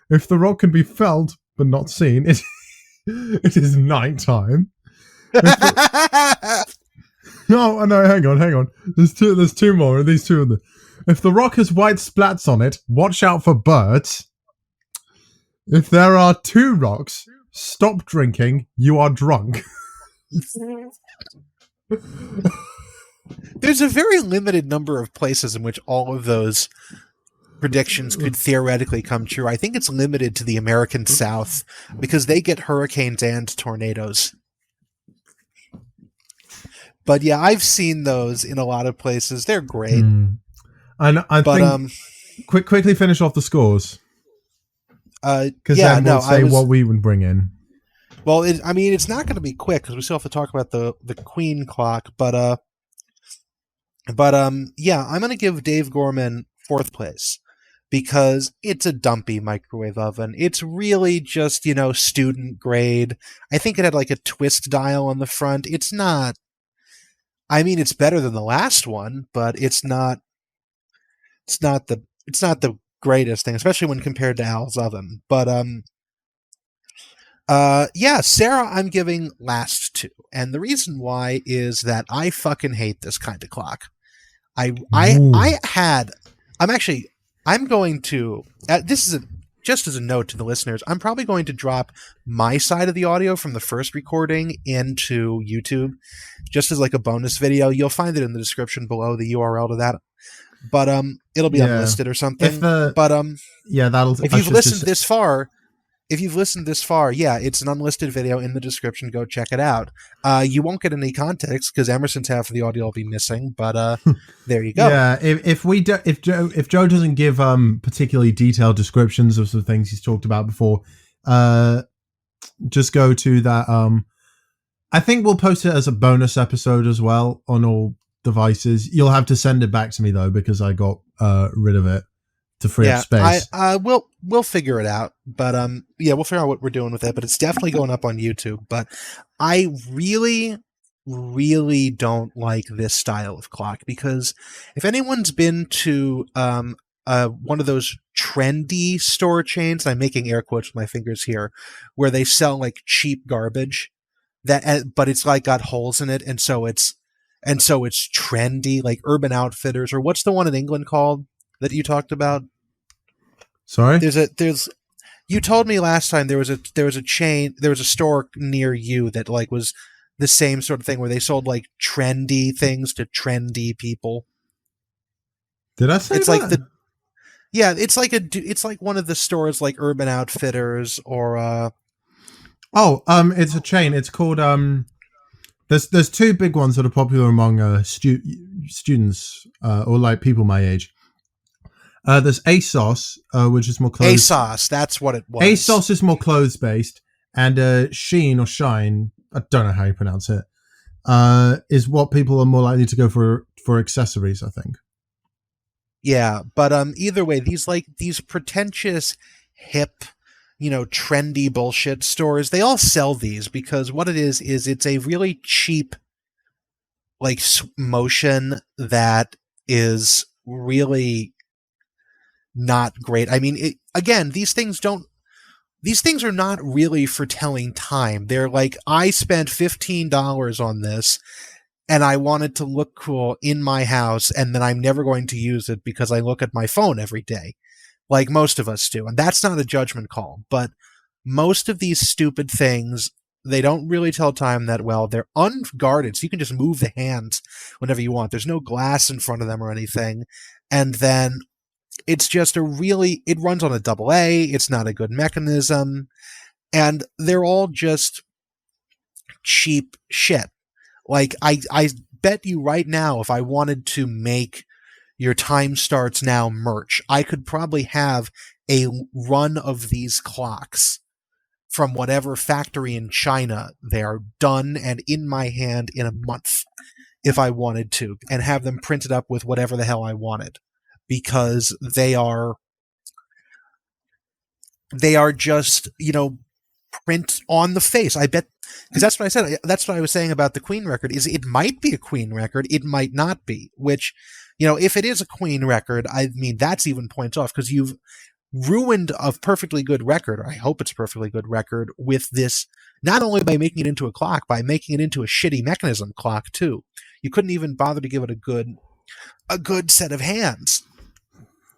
If the rock can be felt but not seen, it is nighttime. No, hang on. There's two more. These two of them. If the rock has white splats on it, watch out for birds. If there are two rocks, stop drinking. You are drunk. There's a very limited number of places in which all of those predictions could theoretically come true. I think it's limited to the American South because they get hurricanes and tornadoes. But yeah, I've seen those in a lot of places. They're great. And I think quickly finish off the scores. Because then we'll say what we would bring in. Well, it's not going to be quick because we still have to talk about the Queen clock. But yeah, I'm going to give Dave Gorman 4th place because it's a dumpy microwave oven. It's really just, student grade. I think it had like a twist dial on the front. It's not. I mean, it's better than the last one, but it's not. It's not the greatest thing, especially when compared to Al's oven. But yeah, Sarah, I'm giving last 2, and the reason why is that I fucking hate this kind of clock. I'm going to. This is just as a note to the listeners. I'm probably going to drop my side of the audio from the first recording into YouTube, just as like a bonus video. You'll find it in the description below, the URL to that. But it'll be unlisted or something. If you've listened this far, yeah, it's an unlisted video in the description. Go check it out. You won't get any context because Emerson's half of the audio will be missing. But there you go. Yeah, if Joe doesn't give particularly detailed descriptions of some things he's talked about before, just go to that. I think we'll post it as a bonus episode as well on all devices. You'll have to send it back to me though because I got rid of it to free up space. We'll figure it out, but we'll figure out what we're doing with it. But it's definitely going up on YouTube. But I really, really don't like this style of clock because if anyone's been to one of those trendy store chains, I'm making air quotes with my fingers here, where they sell like cheap garbage but it's like got holes in it, and so it's trendy, like Urban Outfitters, or what's the one in England called that you talked about? Sorry? You told me last time there was a chain, there was a store near you that like was the same sort of thing where they sold like trendy things to trendy people. Did I say it's that? It's like one of the stores like Urban Outfitters or it's a chain. It's called there's two big ones that are popular among students or like people my age. There's ASOS, which is more clothes. ASOS, that's what it was. ASOS is more clothes based, and Sheen or Shine, I don't know how you pronounce it, is what people are more likely to go for accessories, I think. Yeah, but either way, these pretentious, hip, trendy bullshit stores, they all sell these because what it is it's a really cheap like motion that is really not great. I mean, again, these things are not really for telling time. They're like, I spent $15 on this and I want it to look cool in my house, and then I'm never going to use it because I look at my phone every day, like most of us do. And that's not a judgment call, but most of these stupid things, they don't really tell time that well. They're unguarded, so you can just move the hands whenever you want. There's no glass in front of them or anything. And then it's just it runs on a double A. It's not a good mechanism. And they're all just cheap shit. Like, I bet you right now, if I wanted to make your Time Starts Now merch, I could probably have a run of these clocks from whatever factory in China they're done and in my hand in a month if I wanted to, and have them printed up with whatever the hell I wanted, because they are just, print on the face. I bet, because that's what I said. That's what I was saying about the Queen record, is it might be a Queen record, it might not be, which, if it is a Queen record, I mean, that's even points off, because you've ruined a perfectly good record, or I hope it's a perfectly good record, with this, not only by making it into a clock, by making it into a shitty mechanism clock too. You couldn't even bother to give it a good set of hands,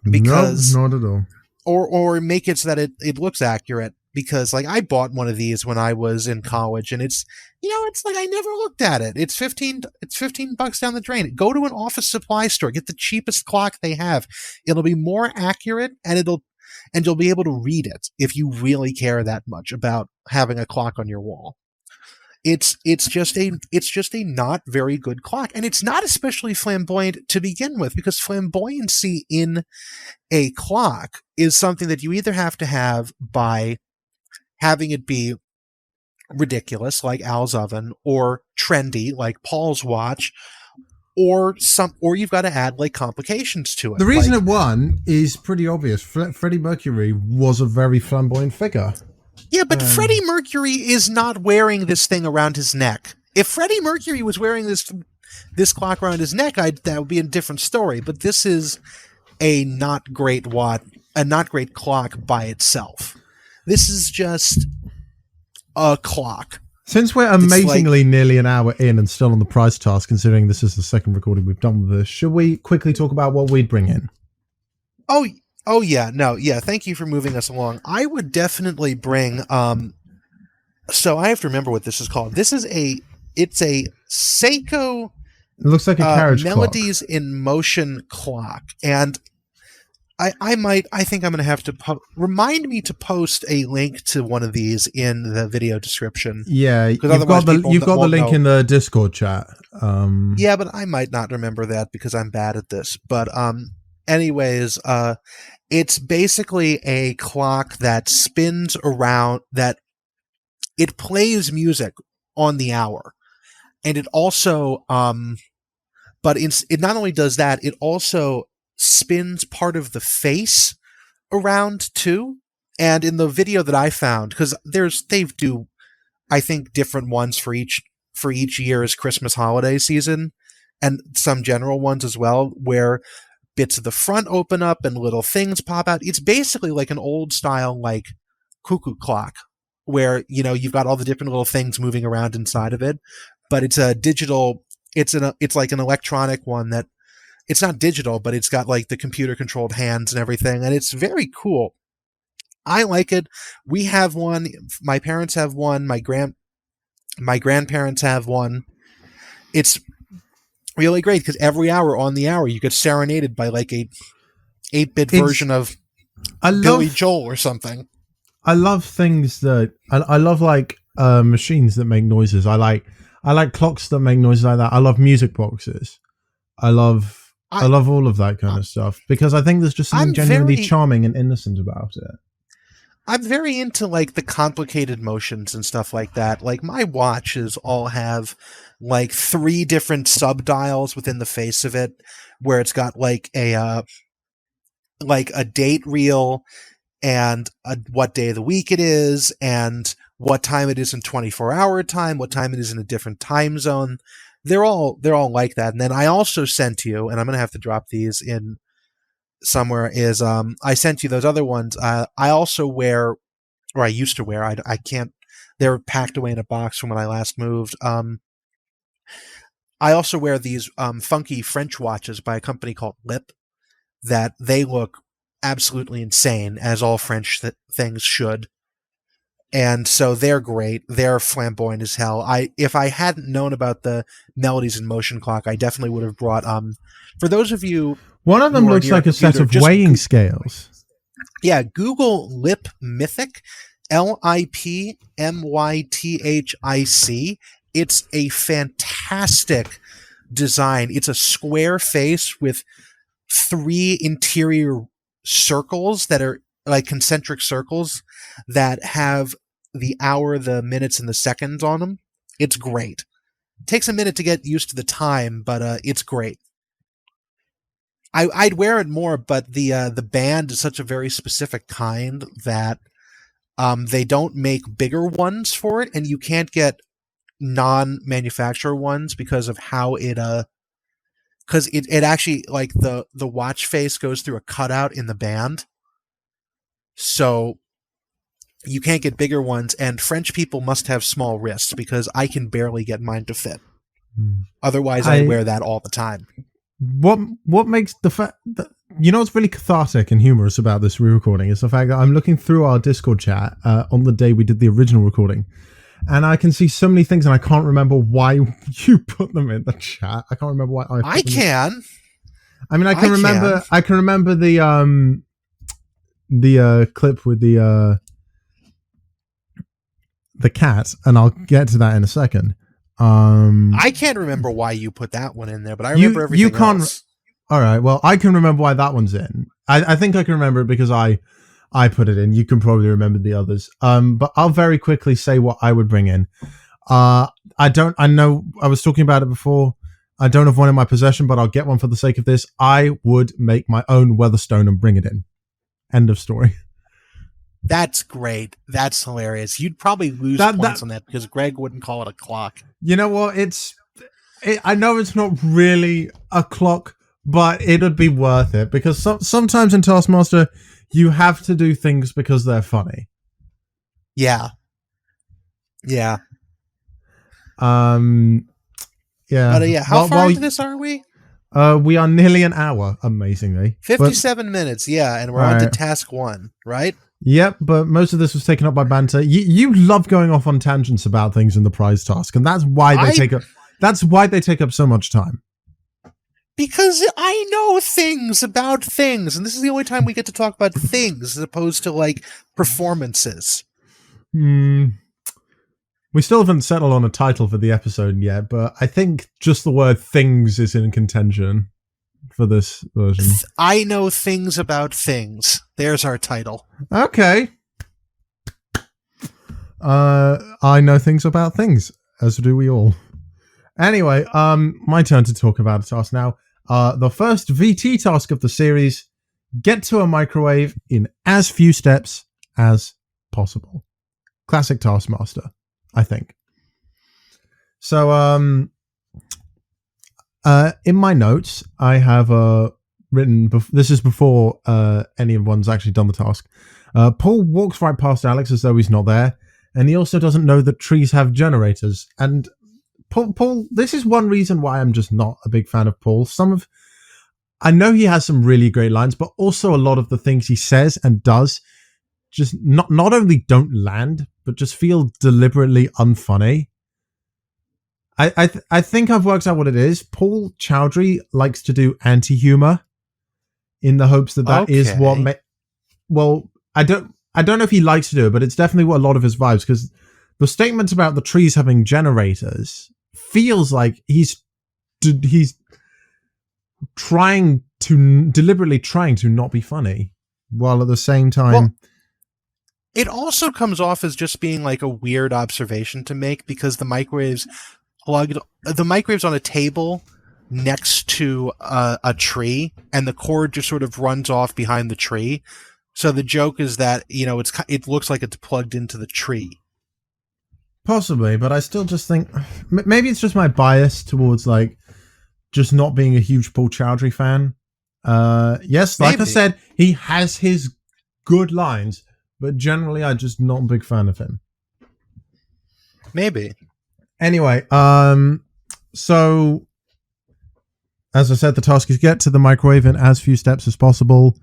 because no, not at all. Or make it so that it looks accurate, because like I bought one of these when I was in college, and it's it's like I never looked at it. It's $15 down the drain. Go to an office supply store, get the cheapest clock they have. It'll be more accurate, and you'll be able to read it if you really care that much about having a clock on your wall. It's just a not very good clock, and it's not especially flamboyant to begin with, because flamboyancy in a clock is something that you either have to have by having it be ridiculous, like Al's oven, or trendy, like Paul's watch, or you've got to add like complications to it. The reason it won is pretty obvious. Freddie Mercury was a very flamboyant figure. Yeah, but Freddie Mercury is not wearing this thing around his neck. If Freddie Mercury was wearing this clock around his neck, that would be a different story. But this is a not great clock by itself. This is just a clock. Since we're amazingly nearly an hour in and still on the price task, considering this is the second recording we've done with this, should we quickly talk about what we'd bring in? Oh yeah, no, yeah. Thank you for moving us along. I would definitely bring. So I have to remember what this is called. It's a Seiko. It looks like a carriage Melodies clock. in Motion clock, and I think I'm going to have to remind me to post a link to one of these in the video description. Yeah, you've got the link in the Discord chat. Yeah, but I might not remember that because I'm bad at this. But anyways, it's basically a clock that spins around, that it plays music on the hour, and it also but it not only does that, it also spins part of the face around too. And in the video that I found, because they do, I think, different ones for each year's Christmas holiday season, and some general ones as well, where bits of the front open up and little things pop out. It's basically like an old style, like cuckoo clock, where you've got all the different little things moving around inside of it, but it's a digital. It's like an electronic one that. It's not digital, but it's got like the computer controlled hands and everything, and it's very cool. I like it. We have one. My parents have one. My grandparents have one. It's really great because every hour on the hour you get serenaded by like a 8-bit version of Billy Joel or something. I love things that I love, like machines that make noises. I like clocks that make noises like that. I love music boxes. I love all of that kind of stuff, because I think there's just something genuinely charming and innocent about it. I'm very into like the complicated motions and stuff like that. Like my watches all have like 3 different sub-dials within the face of it, where it's got like a date reel, and what day of the week it is, and what time it is in 24-hour time, what time it is in a different time zone. they're all like that. And then I also sent you, and I'm gonna have to drop these in somewhere. Is I sent you those other ones. I also wear, or I used to wear. I can't. They're packed away in a box from when I last moved. I also wear these funky French watches by a company called Lip. That they look absolutely insane, as all French things should. And so they're great. They're flamboyant as hell. If I hadn't known about the Melodies in Motion clock, I definitely would have brought. For those of you, One of them looks like a set of weighing scales. Yeah, Google Lip Mythic, LIPMYTHIC. It's a fantastic design. It's a square face with 3 interior circles that are like concentric circles that have the hour, the minutes, and the seconds on them. It's great. It takes a minute to get used to the time, but it's great. I'd wear it more, but the band is such a very specific kind that they don't make bigger ones for it, and you can't get non-manufacturer ones because of how it because it actually, like, the watch face goes through a cutout in the band, so you can't get bigger ones, and French people must have small wrists because I can barely get mine to fit. Otherwise, I wear that all the time. What makes the fact that, you know, what's really cathartic and humorous about this re-recording is the fact that I'm looking through our Discord chat on the day we did the original recording, and I can see so many things, and I can't remember why you put them in the chat. I can't remember why I can. I mean, I can remember. I can remember the clip with the cat, and I'll get to that in a second. I can't remember why you put that one in there, but I remember everything you can't, else. All right, well, I can remember why that one's in. I think I can remember it because I put it in. You can probably remember the others. But I'll very quickly say what I would bring in. I know I was talking about it before. I don't have one in my possession, but I'll get one for the sake of this. I would make my own Weatherstone and bring it in. End of story. That's great. That's hilarious. You'd probably lose points on that because Greg wouldn't call it a clock. You know what? I know it's not really a clock, but it would be worth it because sometimes in Taskmaster, you have to do things because they're funny. Yeah. Yeah. Yeah. But how far into this are we? We are nearly an hour, amazingly. 57 minutes, yeah, and we're on to task 1, right? Yep, but most of this was taken up by banter. You love going off on tangents about things in the prize task, and that's why they take up. That's why they take up so much time. Because I know things about things, and this is the only time we get to talk about things as opposed to like performances. We still haven't settled on a title for the episode yet, but I think just the word "things" is in contention for this version. I know things about things. There's our title. Okay. I know things about things, as do we all. Anyway, my turn to talk about a task now. The first VT task of the series: get to a microwave in as few steps as possible. Classic Taskmaster, I think. So, in my notes, I have written. This is before anyone's actually done the task. Paul walks right past Alex as though he's not there, and he also doesn't know that trees have generators. And Paul, this is one reason why I'm just not a big fan of Paul. I know he has some really great lines, but also a lot of the things he says and does just not only don't land, but just feel deliberately unfunny. I think I've worked out what it is. Paul Chowdhury likes to do anti-humor in the hopes that is what. Well, I don't know if he likes to do it, but it's definitely what a lot of his vibes, because the statement about the trees having generators feels like he's deliberately trying to not be funny, while at the same time. Well, it also comes off as just being like a weird observation to make, because the microwave's on a table next to a tree, and the cord just sort of runs off behind the tree. So the joke is that, it looks like it's plugged into the tree. Possibly, but I still just think maybe it's just my bias towards like just not being a huge Paul Chowdhury fan. Yes, like I Maybe. said, he has his good lines, but generally I'm just not a big fan of him. Maybe. Anyway, so as I said, the task is get to the microwave in as few steps as possible.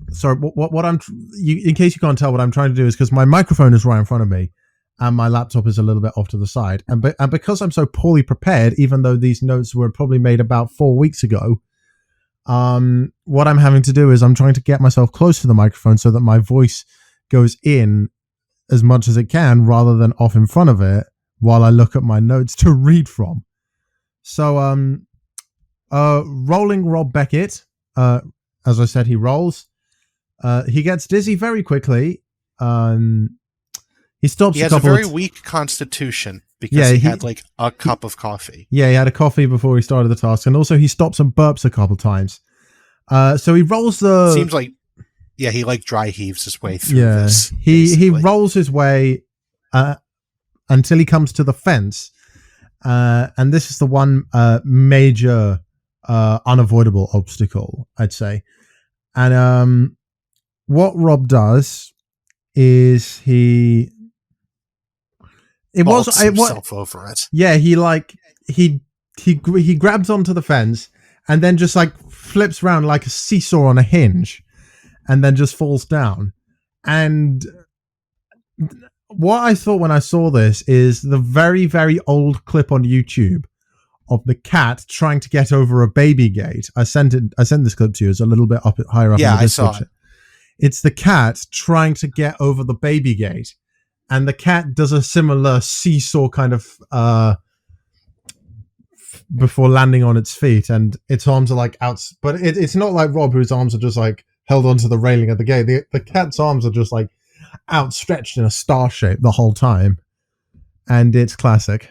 Sorry, what I'm in case you can't tell, what I'm trying to do is because my microphone is right in front of me, and my laptop is a little bit off to the side, and because I'm so poorly prepared, even though these notes were probably made about 4 weeks ago, what I'm having to do is I'm trying to get myself close to the microphone so that my voice goes in as much as it can, rather than off in front of it while I look at my notes to read from. So, rolling Rob Beckett. As I said, he rolls. He gets dizzy very quickly. He stops. He has a very weak constitution because he had like a cup of coffee. Yeah, he had a coffee before he started the task, and also he stops and burps a couple times. So he rolls the. Seems like, yeah, he like dry heaves his way through. Yeah, this, he rolls his way until he comes to the fence, and this is the one major unavoidable obstacle, I'd say. And what Rob does is he himself over it. Yeah, he grabs onto the fence and then just like flips around like a seesaw on a hinge, and then just falls down. And what I thought when I saw this is the very, very old clip on YouTube of the cat trying to get over a baby gate. I sent this clip to you. It's a little bit higher up. Yeah, in the I saw it. It's the cat trying to get over the baby gate, and the cat does a similar seesaw kind of before landing on its feet, and its arms are like out. But it's not like Rob, whose arms are just like held onto the railing of the gate. The cat's arms are just like outstretched in a star shape the whole time, and it's classic.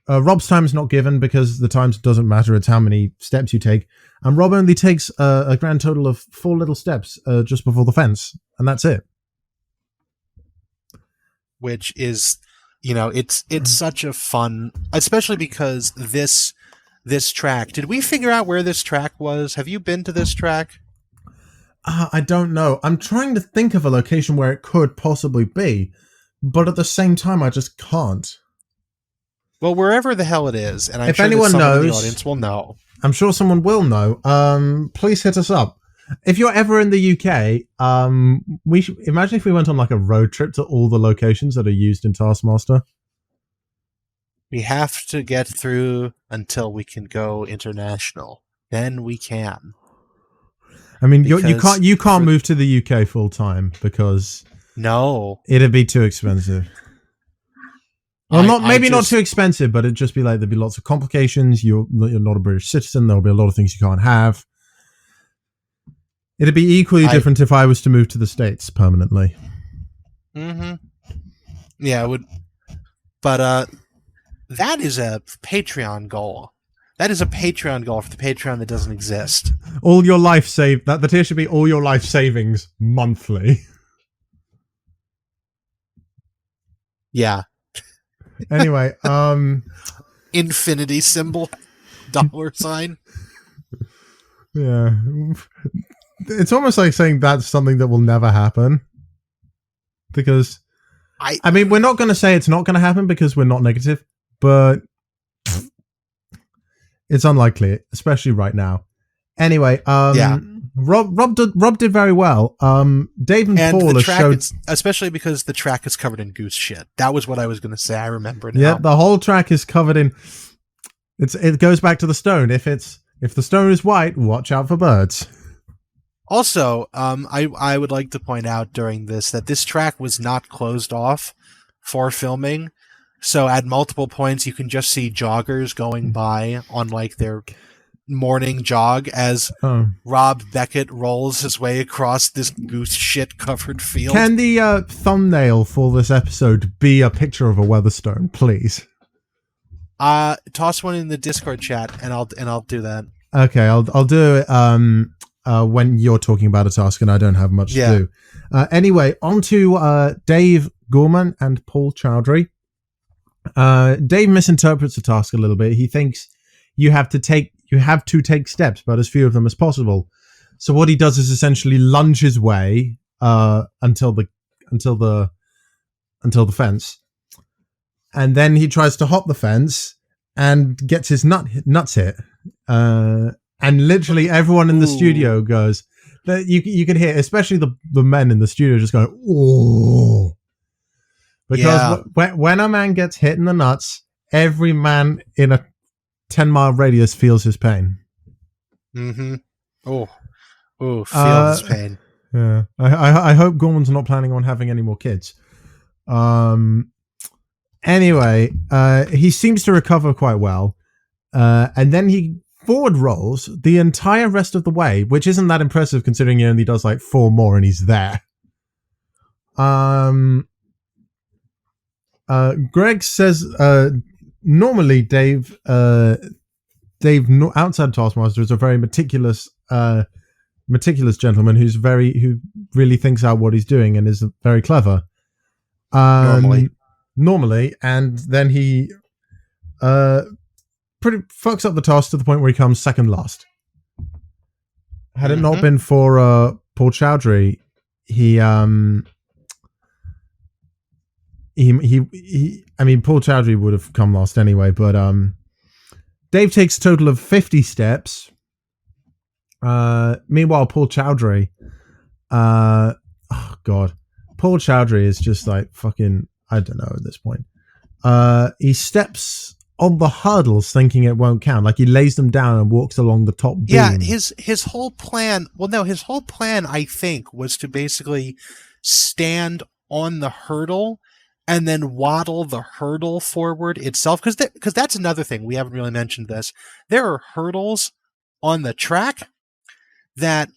Rob's time is not given because the time doesn't matter. It's how many steps you take. And Rob only takes a grand total of 4 little steps just before the fence. And that's it. Which is, it's such a fun, especially because this track. Did we figure out where this track was? Have you been to this track? I don't know. I'm trying to think of a location where it could possibly be, but at the same time, I just can't. Well, wherever the hell it is, and I'm if sure anyone that someone knows, in the audience will know. I'm sure someone will know. Please hit us up. If you're ever in the UK, we should imagine if we went on like a road trip to all the locations that are used in Taskmaster. We have to get through until we can go international. Then we can. I mean, you can't move to the UK full time because no, it'd be too expensive. Well, not too expensive, but it'd just be like there'd be lots of complications. You're not a British citizen. There'll be a lot of things you can't have. It'd be equally different if I was to move to the States permanently. Mm-hmm. Yeah, it would. But that is a Patreon goal. That is a Patreon goal for the Patreon that doesn't exist. All your life that the tier should be all your life savings monthly. Yeah. Anyway, infinity symbol, $sign. Yeah. It's almost like saying that's something that will never happen. Because I mean, we're not going to say it's not going to happen because we're not negative, but it's unlikely, especially right now. Anyway, yeah. Rob did very well. Dave and Paul showed, especially because the track is covered in goose shit. That was what I was going to say. I remember now. Yeah, the whole track is covered in. It goes back to the stone. If the stone is white, watch out for birds. Also, I would like to point out during this that this track was not closed off for filming. So at multiple points, you can just see joggers going by on like their morning jog as Rob Beckett rolls his way across this goose shit covered field. Can the thumbnail for this episode be a picture of a Weatherstone, please? Toss one in the Discord chat, and I'll do that. Okay, I'll do it when you're talking about a task and I don't have much to do. Anyway, on to Dave Gorman and Paul Chowdhury. Dave misinterprets the task a little bit. He thinks you have to take steps, but as few of them as possible. So what he does is essentially lunge his way until the fence, and then he tries to hop the fence and gets his nuts hit. And literally everyone in the studio goes. You can hear, especially the men in the studio, just going, "Oh." Because when a man gets hit in the nuts, every man in a 10-mile radius feels his pain. Mm-hmm. Oh, feel his pain. Yeah. I hope Gorman's not planning on having any more kids. Anyway, he seems to recover quite well. And then he forward rolls the entire rest of the way, which isn't that impressive considering he only does like 4 more and he's there. Greg says normally Dave outside Taskmaster is a very meticulous gentleman who really thinks out what he's doing and is very clever. Normally, and then he pretty fucks up the task to the point where he comes second last. Had it not been for Paul Chowdhury, Paul Chowdhury would have come last anyway, but Dave takes a total of 50 steps. Meanwhile, Paul Chowdhury, Paul Chowdhury is just like fucking, I don't know at this point. He steps on the hurdles thinking it won't count. Like he lays them down and walks along the top beam. Yeah, his whole plan, I think, was to basically stand on the hurdle and then waddle the hurdle forward itself. Because that's another thing. We haven't really mentioned this. There are hurdles on the track that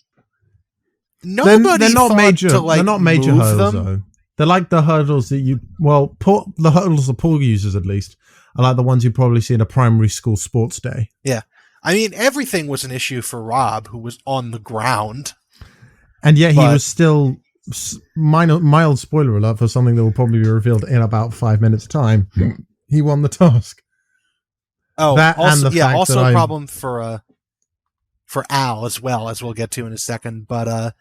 nobody they're not thought major. to, like, they're not major move hurdles, them. though. They're like the hurdles that the hurdles that Paul uses, at least, are like the ones you probably see in a primary school sports day. Yeah. I mean, everything was an issue for Rob, who was on the ground. And yet he was still, mild spoiler alert for something that will probably be revealed in about 5 minutes' time, he won the task. Oh, that also, and the yeah, fact also that a problem for Al as well, as we'll get to in a second. But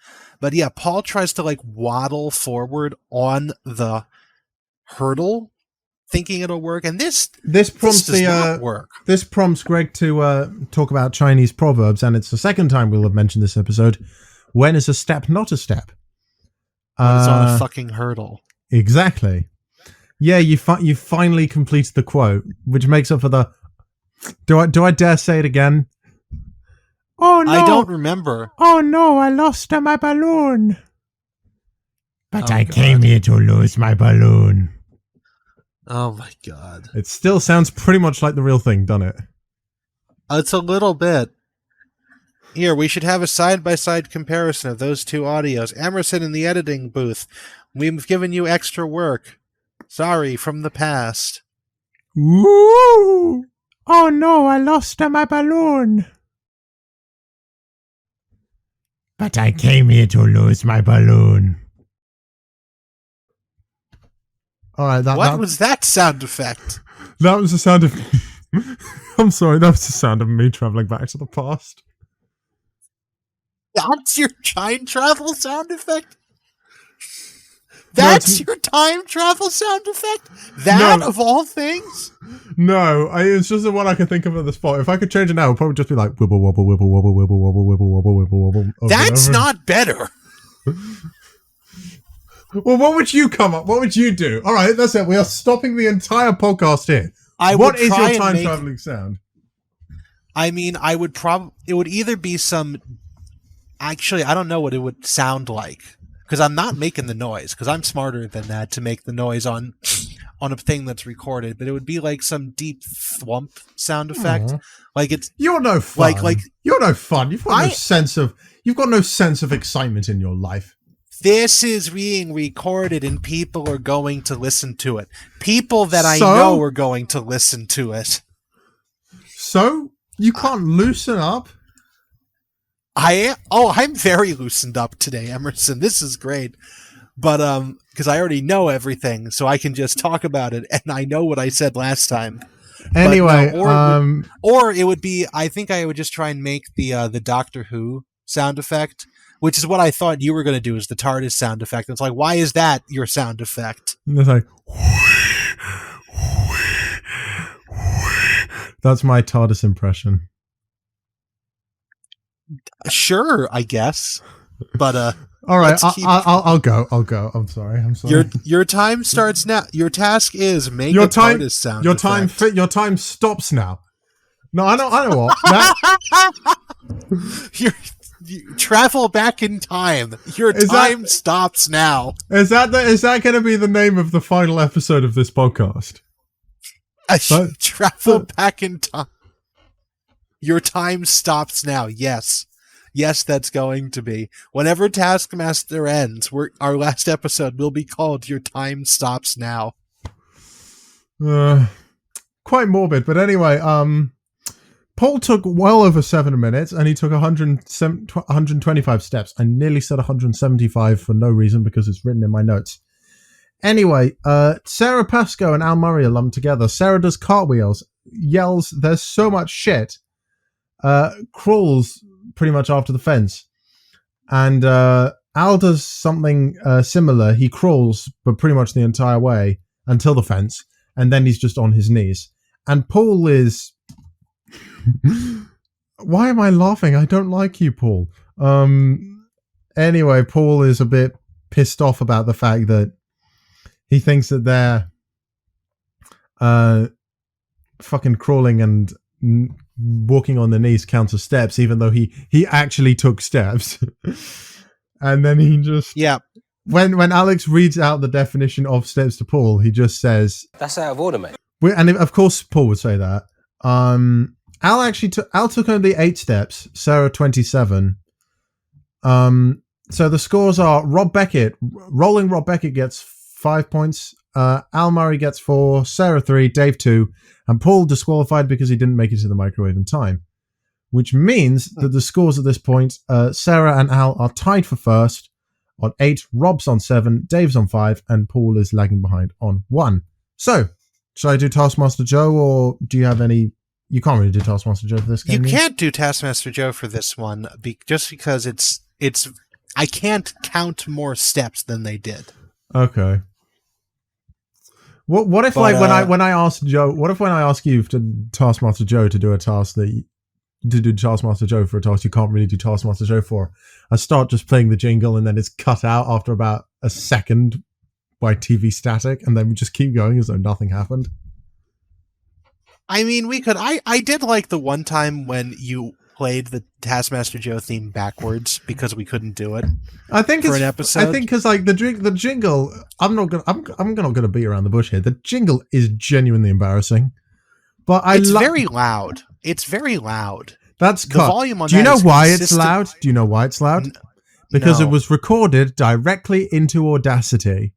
yeah, Paul tries to like waddle forward on the hurdle, thinking it'll work, and this prompts does not work. This prompts Greg to talk about Chinese proverbs, and it's the second time we'll have mentioned this episode. When is a step not a step? When it's on a fucking hurdle. Exactly. Yeah, you finally completed the quote, which makes up for the. Do I dare say it again? Oh no! I don't remember. Oh no! I lost my balloon. But I came here to lose my balloon. Oh my god! It still sounds pretty much like the real thing, doesn't it? It's a little bit. Here, we should have a side-by-side comparison of those two audios. Emerson in the editing booth. We've given you extra work. Sorry, from the past. Ooh! Oh no, I lost my balloon. But I came here to lose my balloon. All right, What was that sound effect? That was the sound of... I'm sorry, that was the sound of me traveling back to the past. That's your time travel sound effect? That's your time travel sound effect? That of all things? No, it's just the one I could think of at the spot. If I could change it now, it would probably just be like wibble wobble wibble wobble wibble wobble wibble wobble wibble wobble. That's not better. Well, what would you come up? What would you do? All right, that's it. We are stopping the entire podcast here. What is your time traveling sound? I mean, it would either be some. Actually, I don't know what it would sound like, because I'm not making the noise, because I'm smarter than that to make the noise on a thing that's recorded. But it would be like some deep thwump sound effect. Like it's you're no fun. Like you're no fun. You've got no sense of excitement in your life. This is being recorded and people are going to listen to it. People that I know are going to listen to it. So you can't loosen up. I'm very loosened up today, Emerson. This is great. but because I already know everything, so I can just talk about it, and I know what I said last time. Anyway, or it would be. I think I would just try and make the Doctor Who sound effect, which is what I thought you were going to do, is the TARDIS sound effect. It's like, why is that your sound effect? It's like, that's my TARDIS impression. Sure, I guess, but all right, I'll go. I'm sorry. Your time starts now. Your task is make your TARDIS sound. Your time your time stops now. No, I know what. You travel back in time. Your time stops now. Is that going to be the name of the final episode of this podcast? Travel back in time. Your time stops now. Yes, that's going to be. Whenever Taskmaster ends, our last episode will be called "Your Time Stops Now." Quite morbid, but anyway. Paul took well over 7 minutes, and he took 125 steps. I nearly said 175 for no reason because it's written in my notes. Anyway, Sarah Pascoe and Al Murray are lumped together. Sarah does cartwheels, yells, "There's so much shit," crawls pretty much after the fence. And Al does something similar. He crawls, but pretty much the entire way until the fence, and then he's just on his knees. And Paul is... Why am I laughing? I don't like you, Paul. Anyway, Paul is a bit pissed off about the fact that he thinks that they're fucking crawling and walking on their knees counts as steps, even though he actually took steps. And then he just... Yeah. When Alex reads out the definition of steps to Paul, he just says... That's out of order, mate. And of course Paul would say that. Al took only 8 steps, Sarah 27. So the scores are rolling Rob Beckett gets 5 points, Al Murray gets 4, Sarah 3, Dave 2, and Paul disqualified because he didn't make it to the microwave in time. Which means that the scores at this point, Sarah and Al are tied for first on 8, Rob's on 7, Dave's on 5, and Paul is lagging behind on 1. So, should I do Taskmaster Joe, or do you have any... You can't really do Taskmaster Joe for this game. You can't do Taskmaster Joe for this one, just because it's. I can't count more steps than they did. Okay. What if when I ask Joe? What if when I ask you to Taskmaster Joe to do a task to do Taskmaster Joe for a task you can't really do Taskmaster Joe for? I start just playing the jingle and then it's cut out after about a second by TV static, and then we just keep going as though nothing happened. I mean, we could. I did like the one time when you played the Taskmaster Joe theme backwards because we couldn't do it. I think for it's an episode. I think because like the jingle. I'm not gonna beat around the bush here. The jingle is genuinely embarrassing, but it's very loud. It's very loud. That's the volume on. Do you know why it's loud? Do you know why it's loud? Because it was recorded directly into Audacity.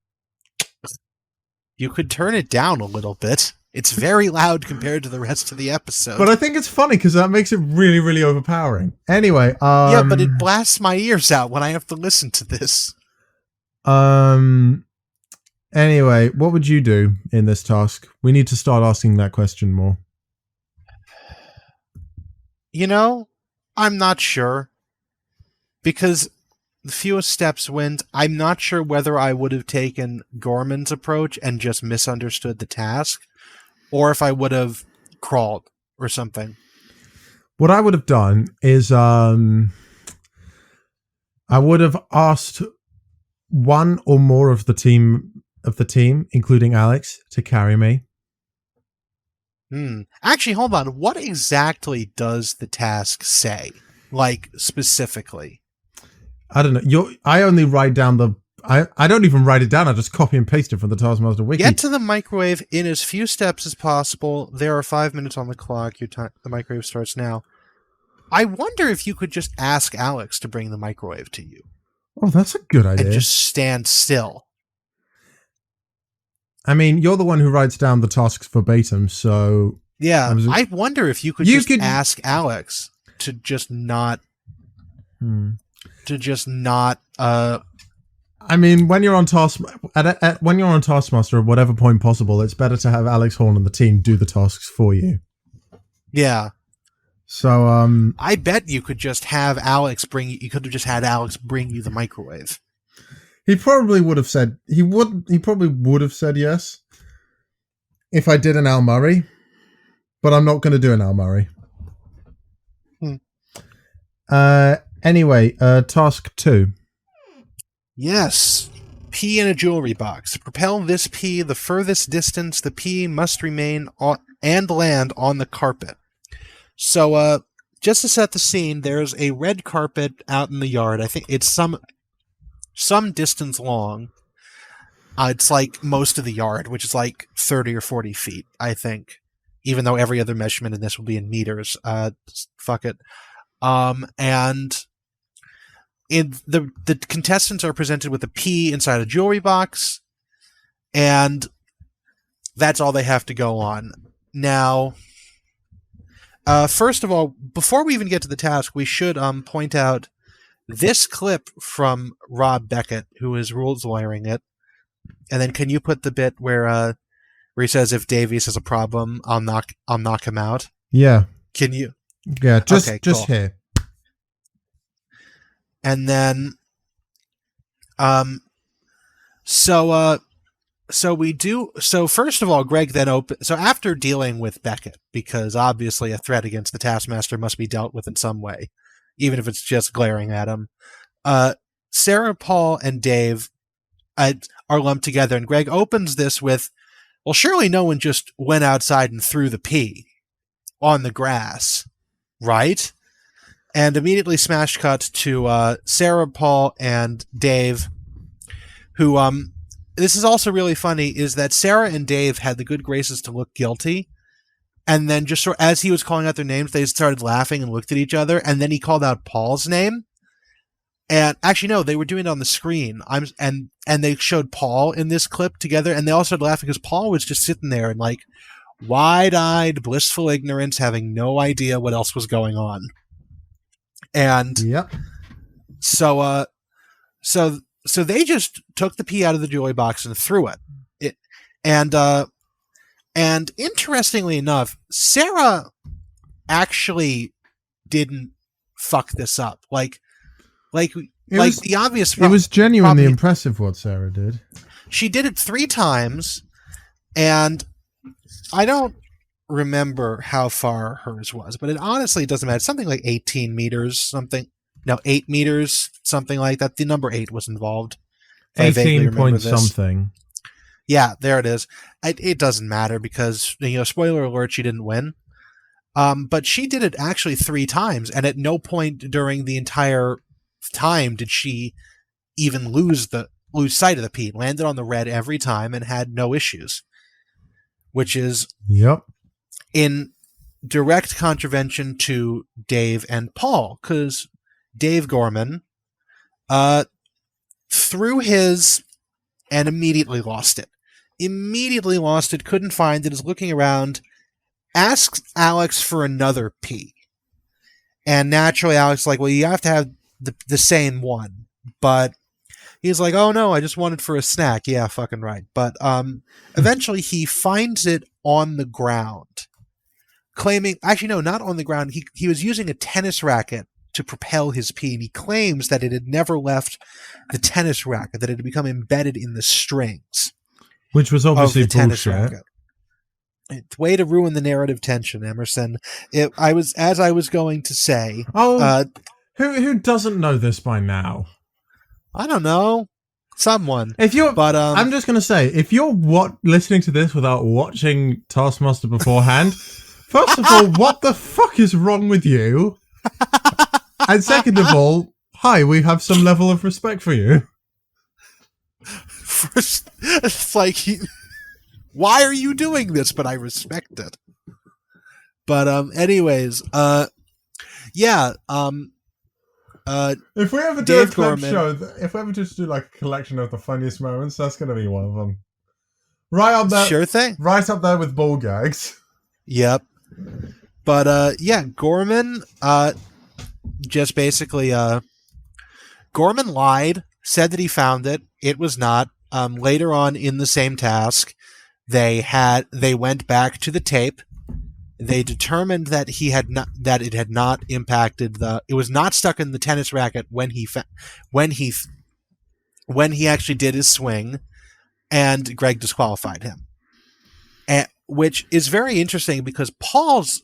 You could turn it down a little bit. It's very loud compared to the rest of the episode. But I think it's funny because that makes it really, really overpowering. Anyway, yeah, but it blasts my ears out when I have to listen to this. Anyway, what would you do in this task? We need to start asking that question more. You know, I'm not sure. Because the fewest steps wins. I'm not sure whether I would have taken Gorman's approach and just misunderstood the task, or if I would have crawled or something. What I would have done is I would have asked one or more of the team, including Alex, to carry me. Actually, hold on. What exactly does the task say? Like, specifically? I don't know. I only write down I don't even write it down. I just copy and paste it from the Taskmaster wiki. Get to the microwave in as few steps as possible. There are 5 minutes on the clock. The microwave starts now. I wonder if you could just ask Alex to bring the microwave to you. Oh, that's a good idea. And just stand still. I mean, you're the one who writes down the tasks verbatim, so... Yeah, I wonder if you could ask Alex to just not... I mean, when you're on when you're on Taskmaster at whatever point possible, it's better to have Alex Horn and the team do the tasks for you. Yeah. So, I bet you could just have Alex bring you could have just had Alex bring you the microwave. he probably would have said he probably would have said yes if I did an Al Murray, but I'm not going to do an Al Murray. Anyway, task 2. Yes. Pee in a jewelry box. Propel this pea the furthest distance the pea must remain on and land on the carpet. So, just to set the scene, there's a red carpet out in the yard. I think it's some distance long. It's like most of the yard, which is like 30 or 40 feet, I think. Even though every other measurement in this will be in meters. Fuck it. And the contestants are presented with a pea inside a jewelry box, and that's all they have to go on. Now, first of all, before we even get to the task, we should point out this clip from Rob Beckett, who is rules lawyering it. And then can you put the bit where he says if Davies has a problem, I'll knock him out? Yeah. Can you? Yeah, just cool. here. And then, so first of all, Greg then so after dealing with Beckett, because obviously a threat against the Taskmaster must be dealt with in some way, even if it's just glaring at him, Sarah, Paul, and Dave are lumped together, and Greg opens this with, well, surely no one just went outside and threw the pea on the grass, right? And immediately smash cut to Sarah, Paul, and Dave, who, this is also really funny, is that Sarah and Dave had the good graces to look guilty, and then just as he was calling out their names, they started laughing and looked at each other, and then he called out Paul's name. And actually, no, they were doing it on the screen. And they showed Paul in this clip together, and they all started laughing because Paul was just sitting there in like wide-eyed, blissful ignorance, having no idea what else was going on. And yep. So they just took the pea out of the jewelry box and threw it. And interestingly enough, Sarah actually didn't fuck this up. Like the obvious. It was genuinely impressive what Sarah did. She did it 3 times, and I don't remember how far hers was, but it honestly doesn't matter. Something like 18 meters, something. No, 8 meters, something like that. The number 8 was involved. 18 point something. Yeah, there it is. It doesn't matter because, spoiler alert, she didn't win. But she did it actually 3 times, and at no point during the entire time did she even lose sight of the pea. Landed on the red every time and had no issues, which is in direct contravention to Dave and Paul, because Dave Gorman threw his and immediately lost it. Couldn't find it, is looking around, asks Alex for another pea. And naturally Alex is like, well, you have to have the same one. But he's like, oh no, I just wanted for a snack. Yeah, fucking right. But eventually he finds it on the ground. Claiming, actually no, not on the ground. He was using a tennis racket to propel his pea, and he claims that it had never left the tennis racket, that it had become embedded in the strings. Which was obviously bullshit. Way to ruin the narrative tension, Emerson. I was going to say. Who doesn't know this by now? I don't know. Someone. I'm just going to say, if you're listening to this without watching Taskmaster beforehand, first of all, what the fuck is wrong with you? And second of all, hi, we have some level of respect for you. First, it's like, why are you doing this? But I respect it. But anyways, yeah. If we ever do Dave a clip show, if we ever just do like a collection of the funniest moments, that's going to be one of them. Right up there. Sure thing. Right up there with ball gags. Yep. But yeah, Gorman just basically Gorman lied, said that he found it, It was not. Later on in the same task, they went back to the tape. They determined that it had not impacted it was not stuck in the tennis racket when he actually did his swing, and Greg disqualified him. Which is very interesting because Paul's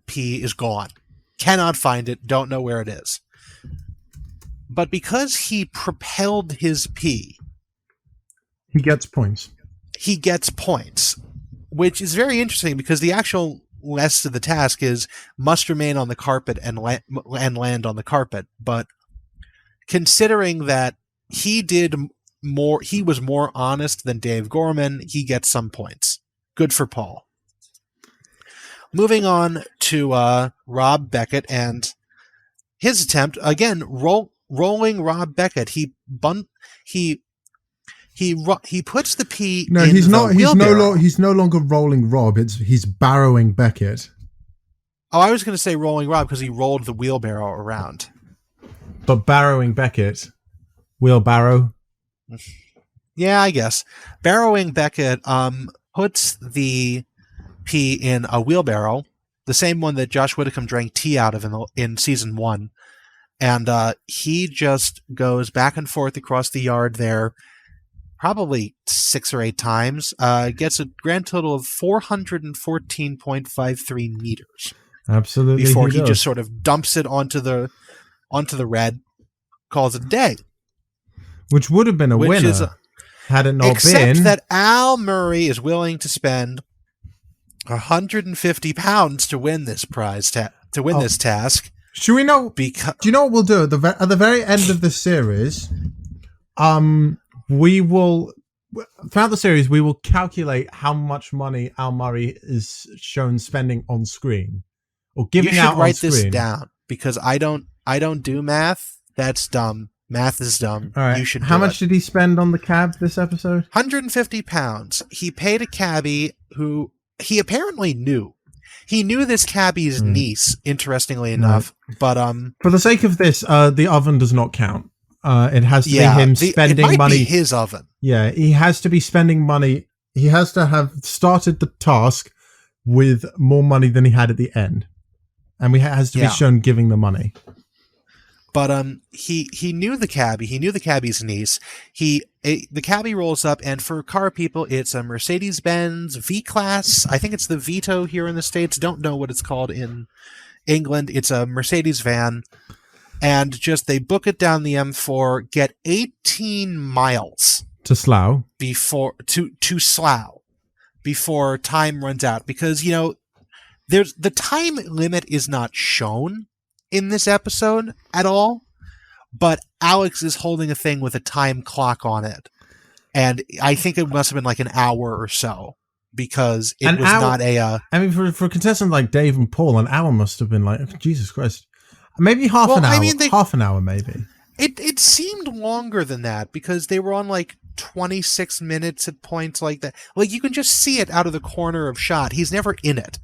pee is gone. Cannot find it, don't know where it is. But because he propelled his pee, he gets points. He gets points, which is very interesting because the actual rest of the task is must remain on the carpet and land on the carpet. But considering that he was more honest than Dave Gorman, he gets some points. Good for Paul. Moving on to Rob Beckett and his attempt again, rolling Rob Beckett. He puts the pee. No, in he's not. wheelbarrow. He's no longer rolling Rob. He's barrowing Beckett. Oh, I was going to say rolling Rob because he rolled the wheelbarrow around. But barrowing Beckett, wheelbarrow. Yeah, I guess barrowing Beckett puts the pee in a wheelbarrow, the same one that Josh Whitcomb drank tea out of in season 1, and he just goes back and forth across the yard there. Probably 6 or 8 times, gets a grand total of 414.53 meters. Absolutely. Before he just sort of dumps it onto the red, calls it a day. Which would have been a winner had it not except been. that Al Murray is willing to spend 150 pounds to win this this task. Should we know? Do you know what we'll do at the very end of the series? We will, throughout the series, we will calculate how much money Al Murray is shown spending on screen or giving out on screen. You should write this down because I don't do math. That's dumb. Math is dumb. All right. You should. How much did he spend on the cab this episode? 150 pounds. He paid a cabbie who he apparently knew. He knew this cabbie's niece, interestingly enough. But for the sake of this, the oven does not count. It has to be him spending it might money. Be his oven. Yeah, he has to be spending money. He has to have started the task with more money than he had at the end, and has to be shown giving the money. But he knew the cabbie. He knew the cabbie's niece. The cabbie rolls up, and for car people, it's a Mercedes-Benz V-Class. I think it's the Vito here in the States. Don't know what it's called in England. It's a Mercedes van. And they book it down the M4, get 18 miles to Slough to Slough before time runs out, because there's the time limit is not shown in this episode at all, but Alex is holding a thing with a time clock on it, and I think it must have been like an hour or so, because it was not a. I mean, for a contestant like Dave and Paul, an hour must have been like Jesus Christ. Maybe half an hour. I mean, half an hour, maybe. It seemed longer than that because they were on like 26 minutes at points like that. Like you can just see it out of the corner of shot. He's never in it.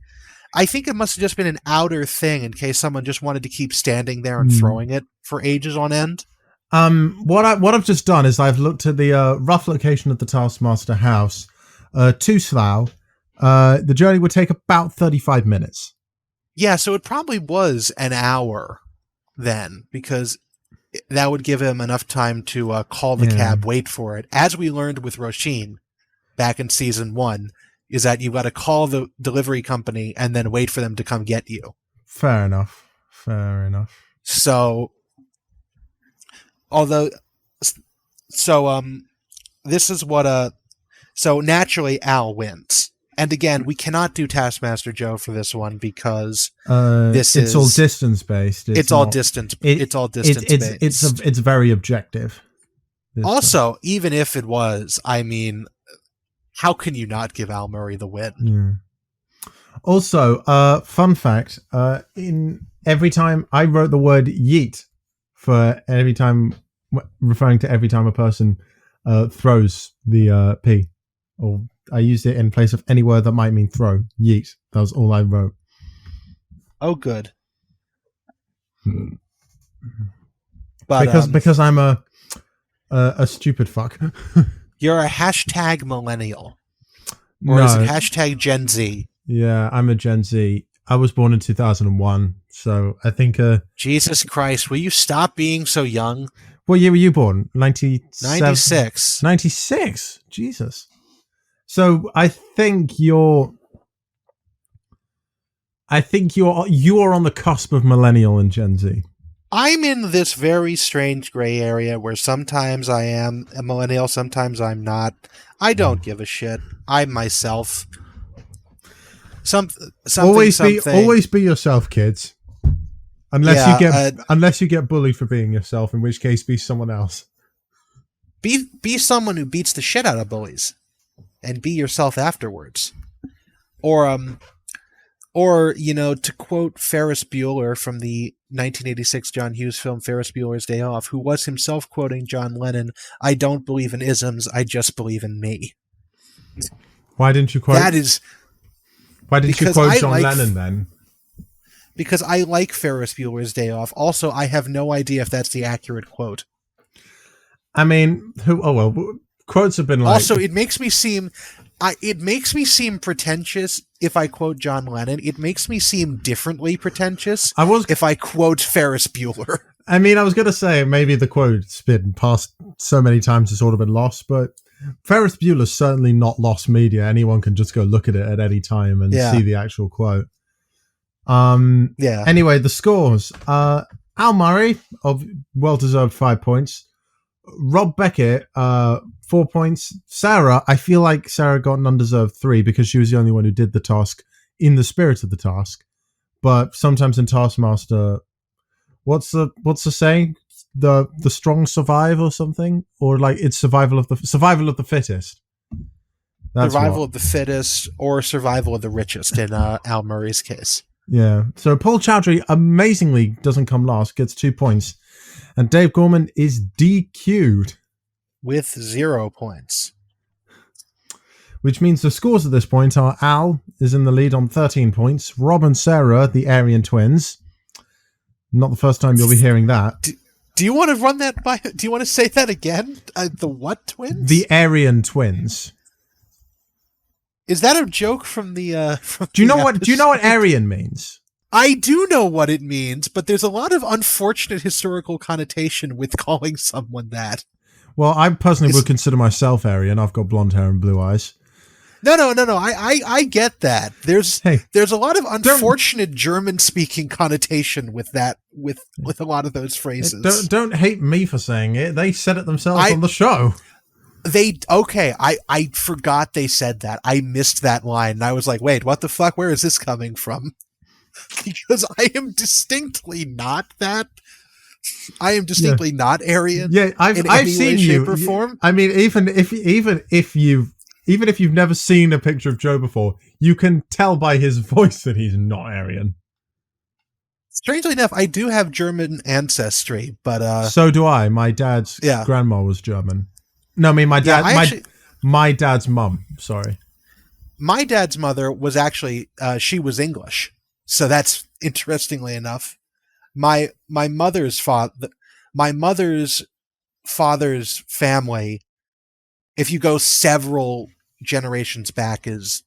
I think it must have just been an outer thing in case someone just wanted to keep standing there and throwing it for ages on end. What I've just done is I've looked at the rough location of the Taskmaster house to Slough. The journey would take about 35 minutes. Yeah, so it probably was an hour then, because that would give him enough time to call the cab, wait for it. As we learned with Roisin back in season 1, is that you've got to call the delivery company and then wait for them to come get you. Fair enough. So, this is what so naturally Al wins. And again, we cannot do Taskmaster Joe for this one because it's all distance based. It's all distance based. It's very objective. Also, even if it was, I mean, how can you not give Al Murray the win? Yeah. Also, fun fact: in every time I wrote the word "yeet" for every time, referring to every time a person throws the pee, or I used it in place of any word that might mean throw. Yeet. That was all I wrote. Oh, good. But because I'm a A stupid fuck. You're a hashtag millennial. Or No. is it hashtag Gen Z? Yeah, I'm a Gen Z. I was born in 2001, so I think... Jesus Christ, will you stop being so young? What year were you born? 96. 96? Jesus. So I think you're on the cusp of millennial and Gen Z. I'm in this very strange gray area where sometimes I am a millennial, sometimes I'm not. I don't give a shit. I'm myself. Always be yourself, kids. Unless you get bullied for being yourself, in which case be someone else. Be someone who beats the shit out of bullies, and be yourself afterwards. Or to quote Ferris Bueller from the 1986 John Hughes film Ferris Bueller's Day Off, who was himself quoting John Lennon, "I don't believe in isms, I just believe in me." Why didn't you quote? Why didn't you quote John Lennon then? Because I like Ferris Bueller's Day Off. Also, I have no idea if that's the accurate quote. I mean, quotes have been like... Also, it makes me seem pretentious if I quote John Lennon. It makes me seem differently pretentious if I quote Ferris Bueller. I mean, I was going to say maybe the quote's been passed so many times it's sort of been lost, but Ferris Bueller's certainly not lost media. Anyone can just go look at it at any time and see the actual quote. Anyway, the scores. Al Murray, of well-deserved 5 points. Rob Beckett, 4 points. Sarah, I feel like Sarah got an undeserved 3 because she was the only one who did the task in the spirit of the task. But sometimes in Taskmaster, what's the saying? The strong survive or something, or like it's survival of the fittest. That's survival of the fittest, or survival of the richest in Al Murray's case. Yeah. So Paul Chowdhury amazingly doesn't come last, gets 2 points. And Dave Gorman is DQ'd. With 0 points. Which means the scores at this point are Al is in the lead on 13 points. Rob and Sarah, the Aryan twins. Not the first time you'll be hearing that. Do you want to run that by... Do you want to say that again? The what twins? The Aryan twins. Is that a joke from the... Do you know what Aryan means? I do know what it means, but there's a lot of unfortunate historical connotation with calling someone that. Well, I personally would consider myself Aryan. I've got blonde hair and blue eyes. No. I get that. There's a lot of unfortunate German-speaking connotation with that, with a lot of those phrases. Don't hate me for saying it. They said it themselves on the show. I forgot they said that. I missed that line. And I was like, wait, what the fuck? Where is this coming from? Because I am distinctly not that. I am distinctly not Aryan. Yeah, I've seen way, you. Shape, or form. I mean, even if you've never seen a picture of Joe before, you can tell by his voice that he's not Aryan. Strangely enough, I do have German ancestry, but so do I. My dad's grandma was German. No, I mean my dad. My dad's mum. Sorry, my dad's mother was actually she was English. So that's interestingly enough. My mother's father's family, if you go several generations back, is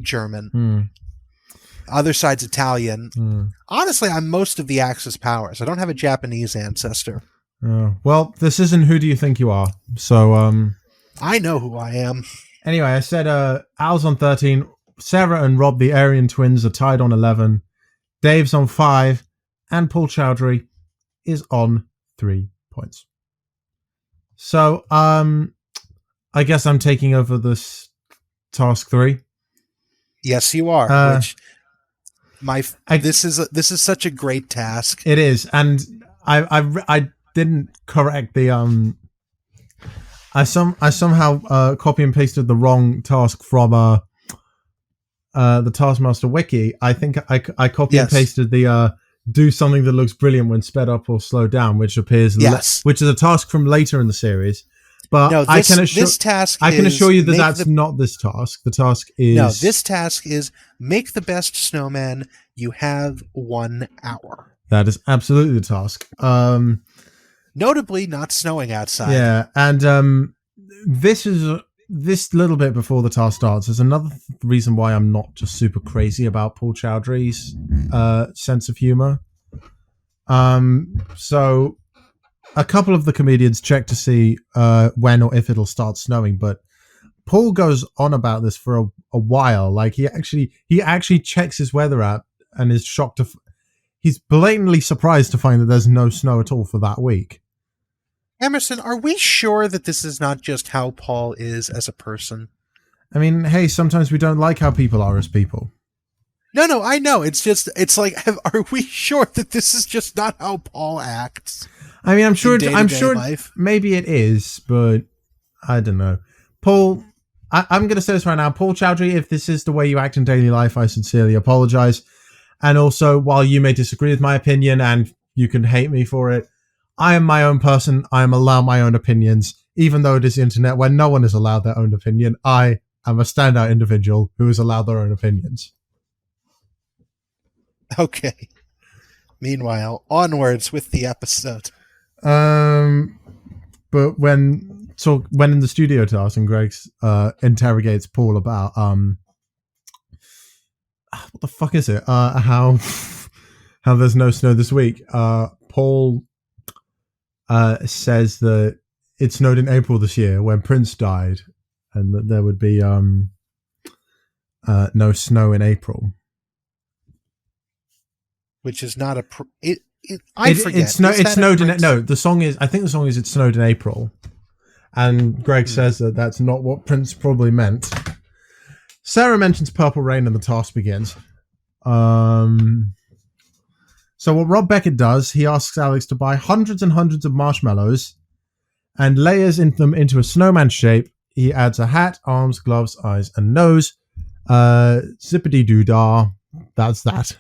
German. Other side's Italian. Honestly, I'm most of the Axis powers. I don't have a Japanese ancestor. Well, this isn't Who Do You Think You Are? So I know who I am. Anyway, I said Al's on 13. Sarah and Rob, the Aryan twins, are tied on 11. Dave's on 5, and Paul Chowdhury is on 3 points. So, I guess I'm taking over this task 3. Yes, you are. This is such a great task. It is, and I didn't correct the I somehow copy and pasted the wrong task from the Taskmaster wiki. I think I copy and pasted the do something that looks brilliant when sped up or slowed down, which appears which is a task from later in the series. But no, I can assure you that that's not this task. The task is this task is make the best snowman. You have 1 hour. That is absolutely the task. Notably, not snowing outside. Yeah, and this little bit before the task starts is another reason why I'm not just super crazy about Paul Chowdhury's sense of humor. So a couple of the comedians check to see when or if it'll start snowing, but Paul goes on about this for a while. Like he actually checks his weather app and is shocked he's blatantly surprised to find that there's no snow at all for that week. Emerson, are we sure that this is not just how Paul is as a person? I mean, hey, sometimes we don't like how people are as people. No, I know. It's like, are we sure that this is just not how Paul acts? I mean, I'm sure life? Maybe it is, but I don't know. Paul, I'm going to say this right now. Paul Chowdhury, if this is the way you act in daily life, I sincerely apologize. And also, while you may disagree with my opinion and you can hate me for it, I am my own person. I am allowed my own opinions, even though it is the internet where no one is allowed their own opinion. I am a standout individual who is allowed their own opinions. Okay. Meanwhile, onwards with the episode. But when in the studio task and Greg interrogates Paul about what the fuck is it? How there's no snow this week. Paul says that it snowed in April this year when Prince died, and that there would be no snow in April, which is not a. Forget. It snowed in. No, the song is. I think the song is "It Snowed in April," and Greg says that that's not what Prince probably meant. Sarah mentions Purple Rain, and the task begins. So what Rob Beckett does, he asks Alex to buy hundreds and hundreds of marshmallows and layers them into a snowman shape. He adds a hat, arms, gloves, eyes, and nose. Zippity-doo-dah. That's that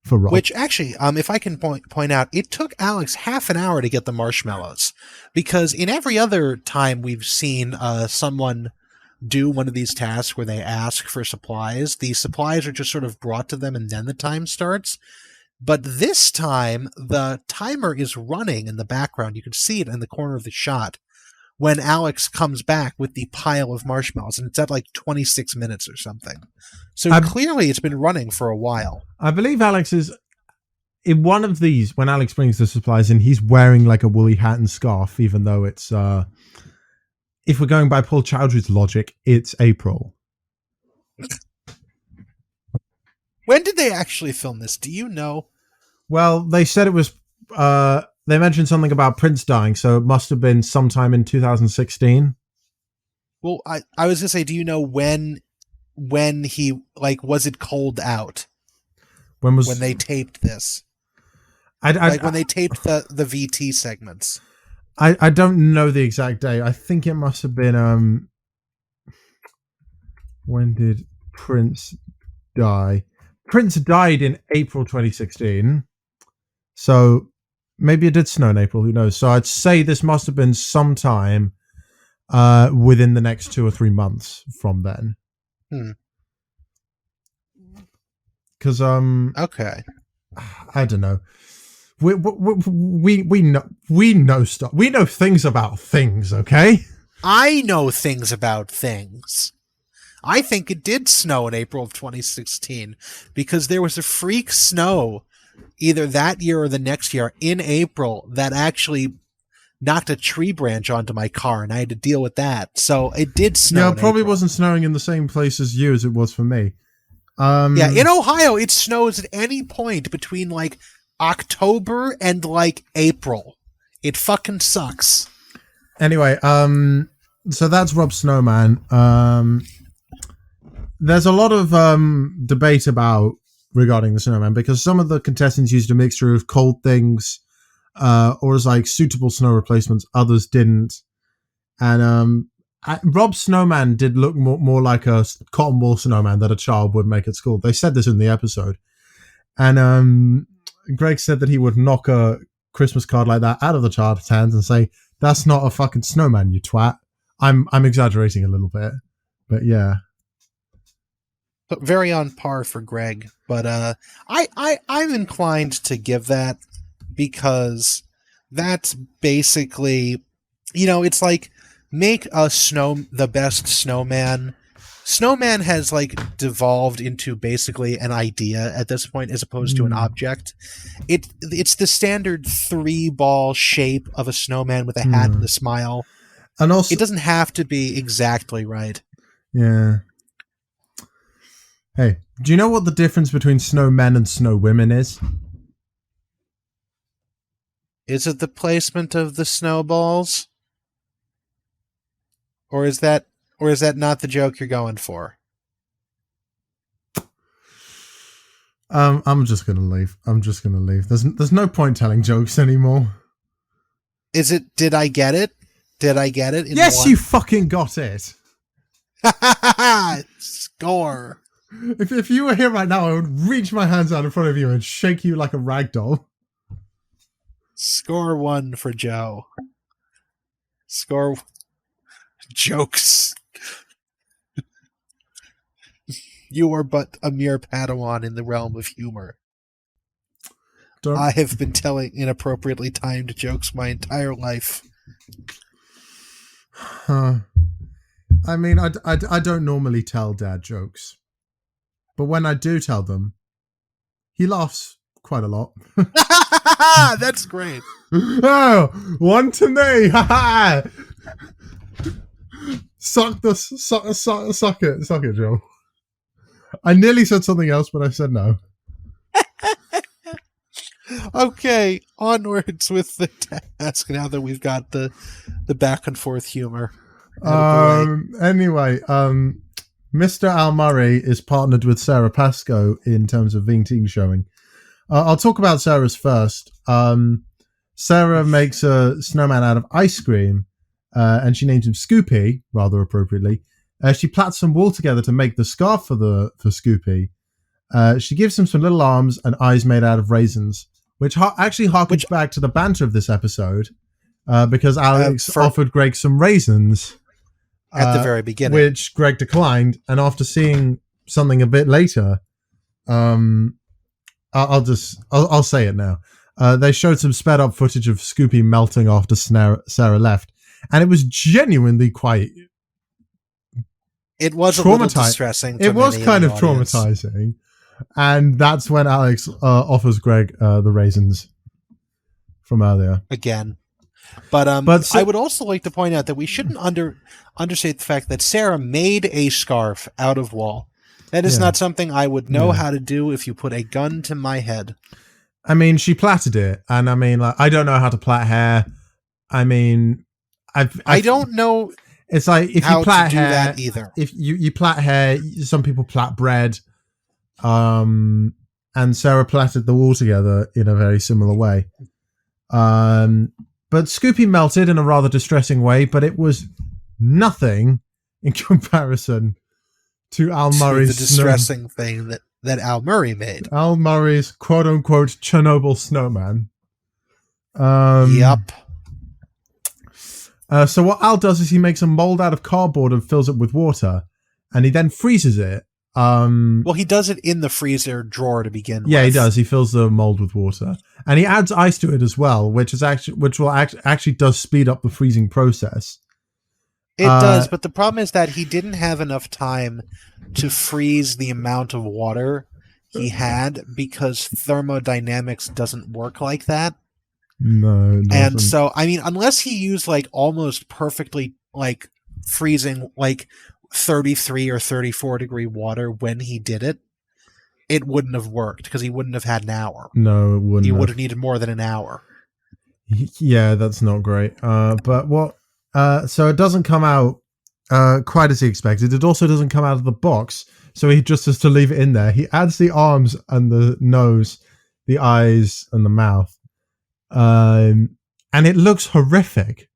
for Rob. Which actually, if I can point out, it took Alex half an hour to get the marshmallows. Because in every other time we've seen someone do one of these tasks where they ask for supplies, the supplies are just sort of brought to them and then the time starts. But this time, the timer is running in the background. You can see it in the corner of the shot when Alex comes back with the pile of marshmallows, and it's at like 26 minutes or something. So clearly it's been running for a while. I believe Alex is in one of these, when Alex brings the supplies in, he's wearing like a woolly hat and scarf, even though it's, if we're going by Paul Chowdhury's logic, it's April. When did they actually film this? Do you know? Well, they said it was, they mentioned something about Prince dying, so it must have been sometime in 2016. Well, I was going to say, do you know when he, like, was it cold out? When they taped this? When they taped the VT segments. I don't know the exact date. I think it must have been, when did Prince die? Prince died in April 2016. So maybe it did snow in April. Who knows? So I'd say this must have been sometime within the next 2 or 3 months from then. Because okay, I don't know. We know stuff. We know things about things. Okay. I know things about things. I think it did snow in April of 2016 because there was a freak snow either that year or the next year in April that actually knocked a tree branch onto my car, and I had to deal with that. So it did snow. Yeah, it probably wasn't snowing in the same place as you as it was for me. Yeah, in Ohio, it snows at any point between like October and like April. It fucking sucks. Anyway, so that's Rob Snowman. There's a lot of debate regarding the snowman because some of the contestants used a mixture of cold things or as like suitable snow replacements. Others didn't. And Rob Snowman did look more like a cotton wool snowman that a child would make at school. They said this in the episode. And Greg said that he would knock a Christmas card like that out of the child's hands and say, "That's not a fucking snowman, you twat." I'm exaggerating a little bit, but yeah. But very on par for Greg. But I'm inclined to give that because That's basically, it's like make the best snowman. Snowman has like devolved into basically an idea at this point as opposed to an object. It's the standard 3-ball shape of a snowman with a hat and a smile. And also, it doesn't have to be exactly right. Yeah. Hey, do you know what the difference between snowmen and snowwomen is? Is it the placement of the snowballs? Or is that not the joke you're going for? I'm just gonna leave. There's no point telling jokes anymore. Is it? Did I get it? Yes, you fucking got it. Score. If you were here right now, I would reach my hands out in front of you and shake you like a rag doll. Score 1 for Joe. Score jokes. You are but a mere Padawan in the realm of humor. I have been telling inappropriately timed jokes my entire life. I mean, I don't normally tell Dad jokes. But when I do tell them, he laughs quite a lot. That's great. Oh, one to me. Suck it, Joe. I nearly said something else, but I said no. Okay, onwards with the task now that we've got the back and forth humor. Anyway, Mr. Al Murray is partnered with Sarah Pascoe in terms of VT showing. I'll talk about Sarah's first. Sarah makes a snowman out of ice cream, and she names him Scoopy, rather appropriately. She plats some wool together to make the scarf for Scoopy. She gives him some little arms and eyes made out of raisins, which actually harkens back to the banter of this episode, because Alex offered Greg some raisins at the very beginning, which Greg declined. And after seeing something a bit later, I'll say it now. They showed some sped up footage of Scoopy melting after Sarah left, and it was genuinely quite. It was a little distressing. It was kind of traumatizing, and that's when Alex offers Greg the raisins from earlier again. But I would also like to point out that we shouldn't understate the fact that Sarah made a scarf out of wool. That is not something I would know how to do if you put a gun to my head. I mean, she plaited it, and I mean, like, I don't know how to plait hair. I mean, I don't know. It's like if you plait hair, that either. If you plait hair, some people plait bread, and Sarah plaited the wool together in a very similar way. But Scoopy melted in a rather distressing way, but it was nothing in comparison to Al Murray's the distressing thing that Al Murray made. Al Murray's quote-unquote Chernobyl snowman. Yep. So what Al does is he makes a mold out of cardboard and fills it with water, and he then freezes it. Well, he does it in the freezer drawer to begin with. Yeah, he does. He fills the mold with water, and he adds ice to it as well, which actually does speed up the freezing process. It does, but the problem is that he didn't have enough time to freeze the amount of water he had because thermodynamics doesn't work like that. No, and so I mean, unless he used like almost perfectly like freezing like 33 or 34 degree water when he did it, it wouldn't have worked because he wouldn't have had an hour. No, it wouldn't. He would have needed more than an hour. Yeah, that's not great. But what? So it doesn't come out quite as he expected. It also doesn't come out of the box, so he just has to leave it in there. He adds the arms and the nose, the eyes and the mouth, and it looks horrific.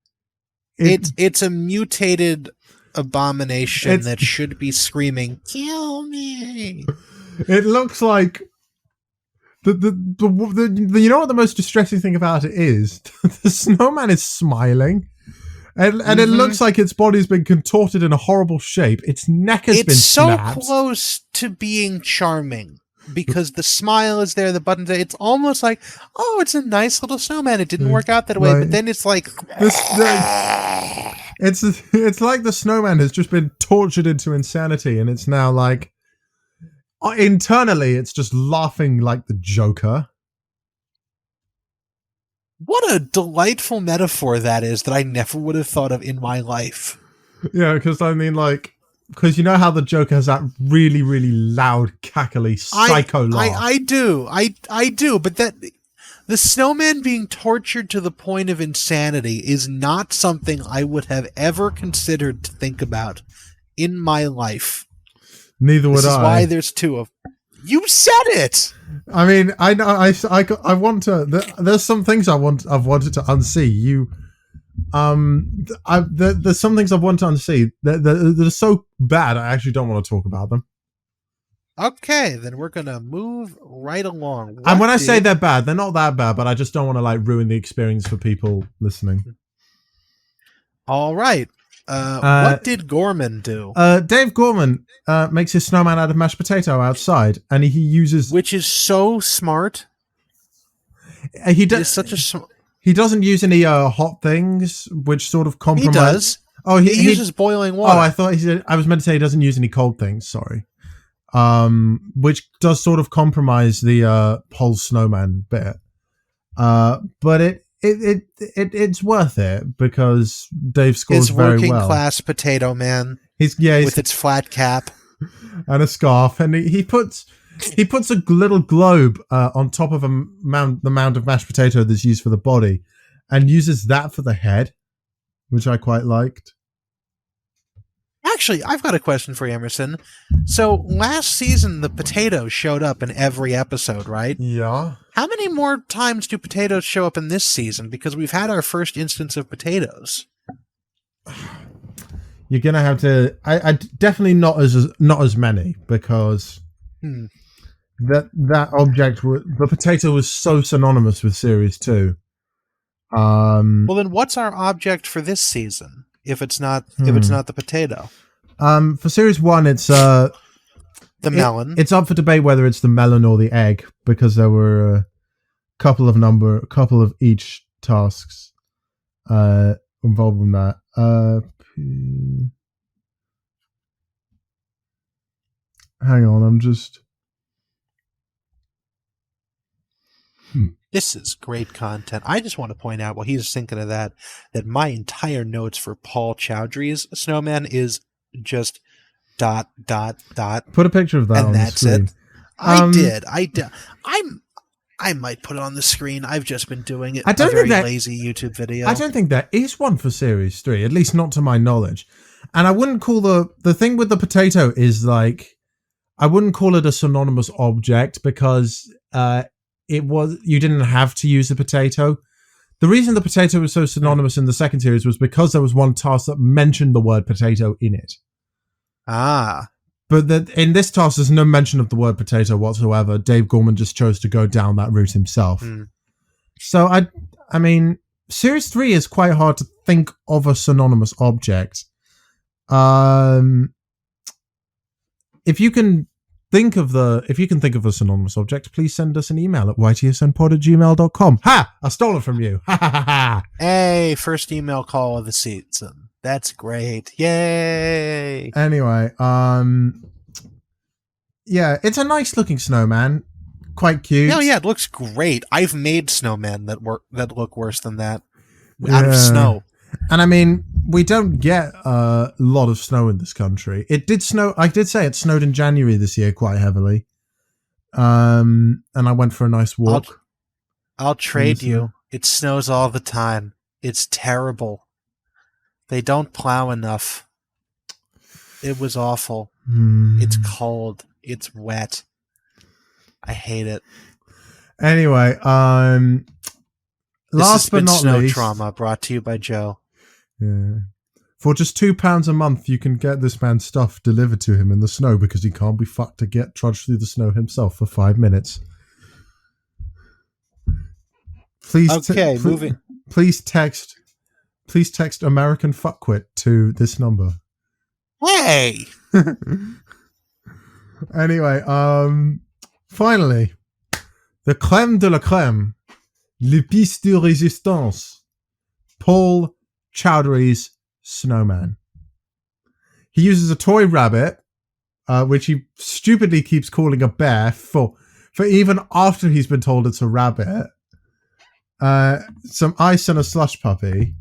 It's a mutated abomination that should be screaming, "Kill me!" It looks like the you know what the most distressing thing about it is? The snowman is smiling. And it looks like its body's been contorted in a horrible shape. Its neck has been snapped. It's so close to being charming. because the smile is there, the buttons. It's almost like, oh, it's a nice little snowman. It didn't work out that way, but then it's like it's like the snowman has just been tortured into insanity, and it's now like internally it's just laughing like the Joker. What a delightful metaphor that is that I never would have thought of in my life. Yeah, because I mean, like, because you know how the Joker has that really, really loud, cackly, psycho laugh. I do, but that the snowman being tortured to the point of insanity is not something I would have ever considered to think about in my life. Neither would I. This is why there's two of. You said it. I mean, I know. I want to. There's some things I've wanted to unsee. There's some things I've wanted to unsee. They're so bad. I actually don't want to talk about them. Okay, then we're gonna move right along. And when I say they're bad, they're not that bad. But I just don't want to like ruin the experience for people listening. All right. What did Gorman do? Dave Gorman makes his snowman out of mashed potato outside, and he uses, which is so smart. He doesn't use any hot things, which sort of compromise. He does. Oh, he uses boiling water. Oh, I thought he said. I was meant to say he doesn't use any cold things. Sorry. Which does sort of compromise the whole snowman bit. But it's worth it because Dave scores very well. His working class potato man. He's with its flat cap and a scarf, and he puts a little globe on top of the mound of mashed potato that's used for the body, and uses that for the head, which I quite liked. Actually, I've got a question for you, Emerson. So last season, the potatoes showed up in every episode, right? Yeah. How many more times do potatoes show up in this season? Because we've had our first instance of potatoes. You're gonna have to. I definitely not as many because that object, the potato, was so synonymous with series 2. Well, then what's our object for this season? If it's not the potato. For series 1, it's the melon. It's up for debate whether it's the melon or the egg because there were a couple of each tasks involved in that. Hang on, I'm just. This is great content. I just want to point out while he's thinking of that my entire notes for Paul Chowdhury's snowman is just ... Put a picture of that and on that's the screen. It. I did. I might put it on the screen. I've just been doing it. Lazy YouTube video. I don't think there is one for series 3, at least not to my knowledge. And I wouldn't call the thing with the potato is like, I wouldn't call it a synonymous object because you didn't have to use the potato. The reason the potato was so synonymous in the second series was because there was one task that mentioned the word potato in it. Ah. But in this task, there's no mention of the word potato whatsoever. Dave Gorman just chose to go down that route himself. So, I mean, Series 3 is quite hard to think of a synonymous object. If you can think of a synonymous object, please send us an email at ytsnpod@gmail.com. Ha! I stole it from you. Ha ha ha ha. Hey, first email call of the season. That's great. Yay! Anyway, yeah, it's a nice looking snowman. Quite cute. Oh yeah, it looks great. I've made snowmen that look worse than that out of snow. And I mean, we don't get a lot of snow in this country. It did snow. I did say it snowed in January this year quite heavily. And I went for a nice walk. I'll trade you. It snows all the time. It's terrible. They don't plow enough. It was awful. It's cold. It's wet. I hate it. Anyway, last but not Snow least, Trauma brought to you by Joe. Yeah. For just £2 a month, you can get this man's stuff delivered to him in the snow because he can't be fucked to get trudged through the snow himself for 5 minutes. Please, moving. Please text American Fuckwit to this number. Hey. Anyway, Finally, the crème de la crème, l'épice de résistance, Paul Chowdhury's snowman. He uses a toy rabbit, which he stupidly keeps calling a bear for even after he's been told it's a rabbit. Some ice and a slush puppy.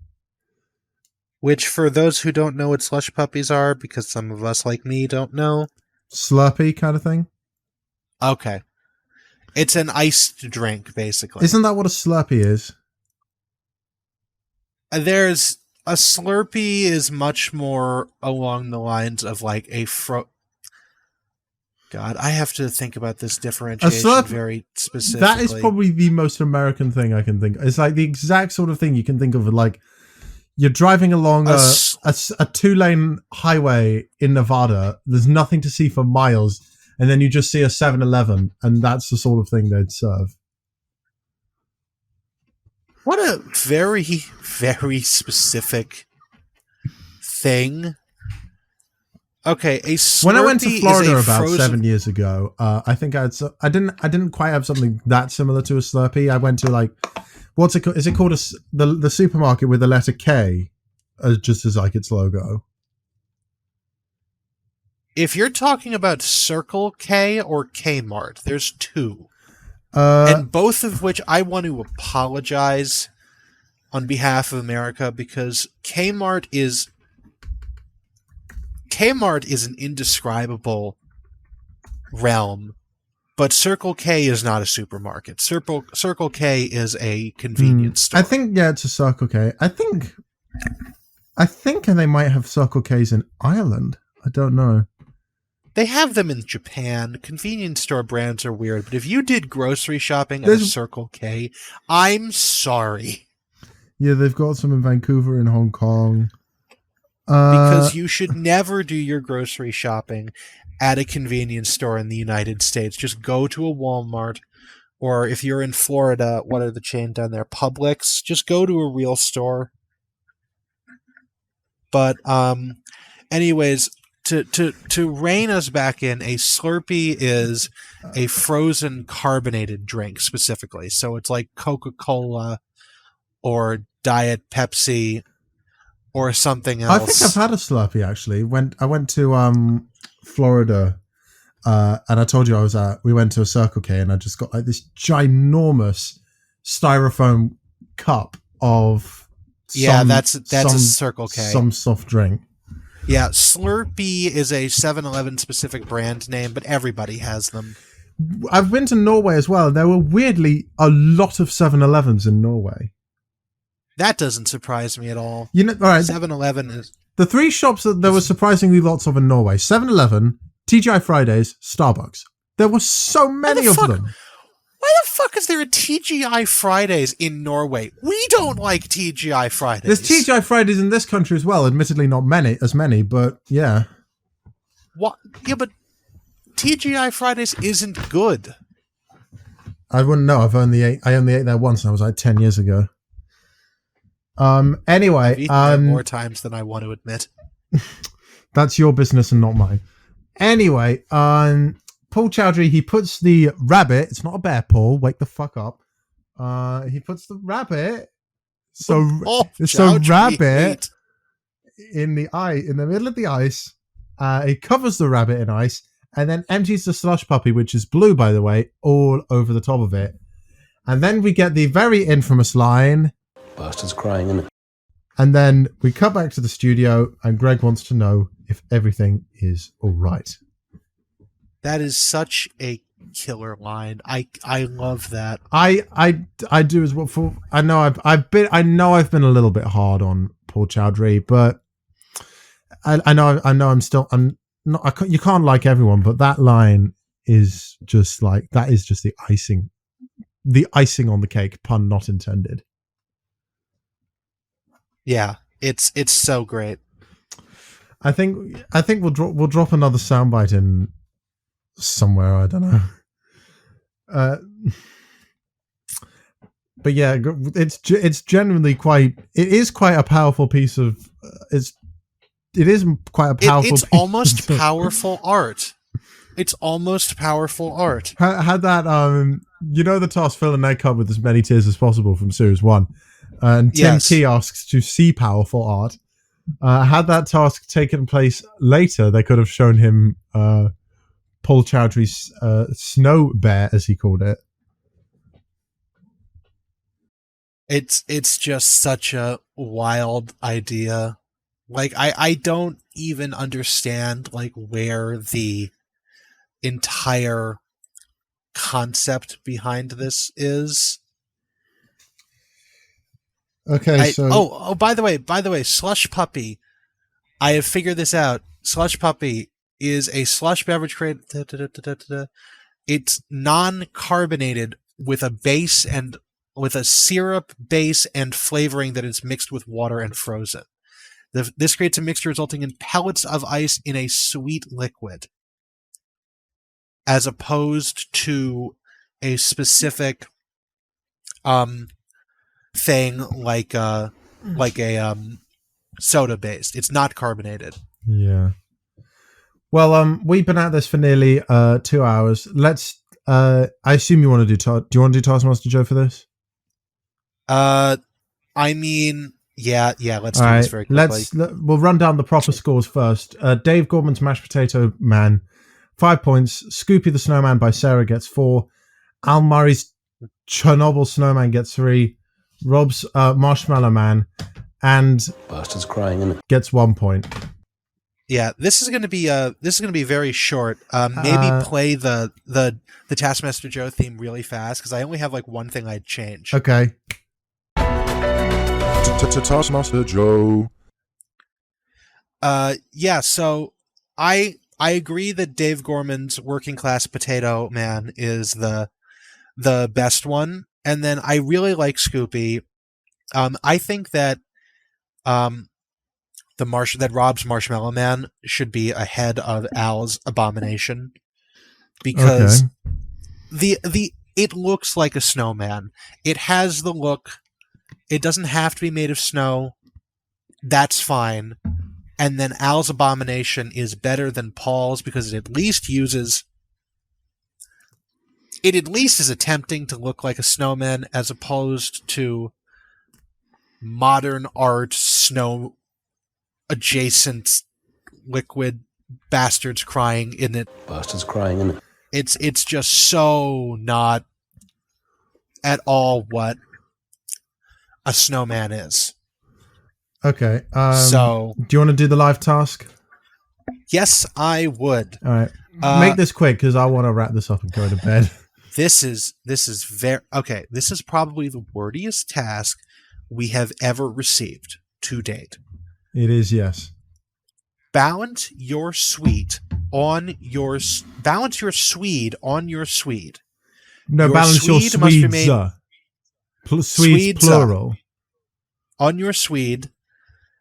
Which, for those who don't know what slush puppies are, because some of us like me don't know. Slurpee kind of thing. Okay. It's an iced drink, basically. Isn't that what a Slurpee is? There's a Slurpee is much more along the lines of like a God, I have to think about this differentiation very specifically. That is probably the most American thing I can think of. It's like the exact sort of thing you can think of, like you're driving along a 2-lane highway in Nevada. There's nothing to see for miles, and then you just see a 7-Eleven, and that's the sort of thing they'd serve. What a very, very specific thing. Okay, a Slurpee when I went to Florida about frozen... 7 years ago, I think I didn't quite have something that similar to a Slurpee. I went to like, what's it called? Is it called the supermarket with the letter K, just as like its logo? If you're talking about Circle K or Kmart, there's two, and both of which I want to apologize on behalf of America, because Kmart is an indescribable realm, but Circle K is not a supermarket. Circle K is a convenience store. I think, yeah, it's a Circle K. I think they might have Circle K's in Ireland. I don't know. They have them in Japan. Convenience store brands are weird, but if you did grocery shopping at a Circle K, I'm sorry. Yeah, they've got some in Vancouver and Hong Kong. Because you should never do your grocery shopping at a convenience store in the United States. Just go to a Walmart, or if you're in Florida, what are the chain down there? Publix. Just go to a real store. But anyways, to rein us back in, a Slurpee is a frozen carbonated drink specifically. So it's like Coca-Cola or Diet Pepsi or something else. I think I've had a Slurpee actually. I went to Florida, and I told you we went to a Circle K, and I just got like this ginormous styrofoam cup of that's a Circle K. Some soft drink. Yeah, Slurpee is a 7-Eleven specific brand name, but everybody has them. I've been to Norway as well. There were weirdly a lot of 7-Elevens in Norway. That doesn't surprise me at all. You know, all right. 7-Eleven is... The three shops that there were surprisingly lots of in Norway: 7-Eleven, TGI Fridays, Starbucks. There were so many of them. Why the fuck is there a TGI Fridays in Norway? We don't like TGI Fridays. There's TGI Fridays in this country as well. Admittedly, not as many, but yeah. What? Yeah, but TGI Fridays isn't good. I wouldn't know. I only ate there once, and I was like 10 years ago. Anyway, I've eaten there more times than I want to admit. That's your business and not mine. Anyway, Paul Chowdhury, he puts the rabbit. It's not a bear, Paul. Wake the fuck up. He puts the rabbit. It's a rabbit in the middle of the ice. He covers the rabbit in ice and then empties the slush puppy, which is blue, by the way, all over the top of it. And then we get the very infamous line. Bastard's crying, isn't it? And then we cut back to the studio, and Greg wants to know if everything is all right. That is such a killer line. I love that. I do as well. I know I've been a little bit hard on Paul Chowdhury, but I know I'm not. You can't like everyone, but that line is just like that is just the icing on the cake. Pun not intended. Yeah, it's so great. I think we'll drop another soundbite in somewhere. I don't know. But yeah, it's genuinely quite. It is quite a powerful piece of. It is quite a powerful. It's almost powerful art. It's almost powerful art. Had that, the task fill an egg cup with as many tears as possible from Series 1. And Tim Yes. T asks to see powerful art. Had that task taken place later, they could have shown him Paul Chowdhury's snow bear, as he called it. It's just such a wild idea. Like, I don't even understand, like, where the entire concept behind this is. Okay, so... by the way, Slush Puppy. I have figured this out. Slush Puppy is a slush beverage created. It's non-carbonated with a base and with a syrup base and flavoring that is mixed with water and frozen. This creates a mixture resulting in pellets of ice in a sweet liquid, as opposed to a specific thing like a soda based. It's not carbonated. Yeah. Well, we've been at this for nearly 2 hours. Let's. I assume you want to do. Do you want to do Taskmaster Joe for this? I mean, yeah. Let's do this very quickly. We'll run down the proper scores first. Dave Gorman's Mashed Potato Man, 5 points. Scoopy the Snowman by Sarah gets 4. Al Murray's Chernobyl Snowman gets 3. Rob's Marshmallow Man and Bastard's crying, isn't it? Gets 1 point. Yeah, this is going to be very short. Maybe play the Taskmaster Joe theme really fast because I only have like one thing I'd change. Okay. Taskmaster Joe. Yeah. So I agree that Dave Gorman's Working Class Potato Man is the best one, and then I really like Scoopy. I think that that Rob's Marshmallow Man should be ahead of Al's Abomination because it looks like a snowman. It has the look. It doesn't have to be made of snow. That's fine. And then Al's Abomination is better than Paul's because it at least is attempting to look like a snowman as opposed to modern art snow adjacent liquid bastards crying in it. Bastard's crying, isn't it? It's just so not at all what a snowman is. Okay. So do you want to do the live task? Yes, I would. All right. Make this quick because I want to wrap this up and go to bed. This is very okay. This is probably the wordiest task we have ever received to date. It is, yes. Balance your swede on your swede. No, your balance your swede must remain Swedes plural. On your swede.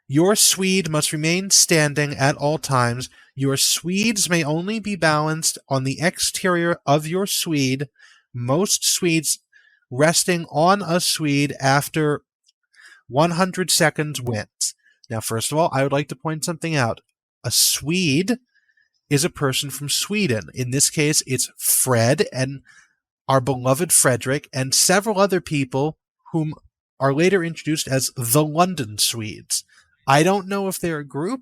Your swede must remain standing at all times. Your swedes may only be balanced on the exterior of your swede. Most swedes resting on a swede after 100 seconds wins. Now, first of all, I would like to point something out. A Swede is a person from Sweden. In this case, it's Fred and our beloved Frederick and several other people whom are later introduced as the London Swedes. I don't know if they're a group.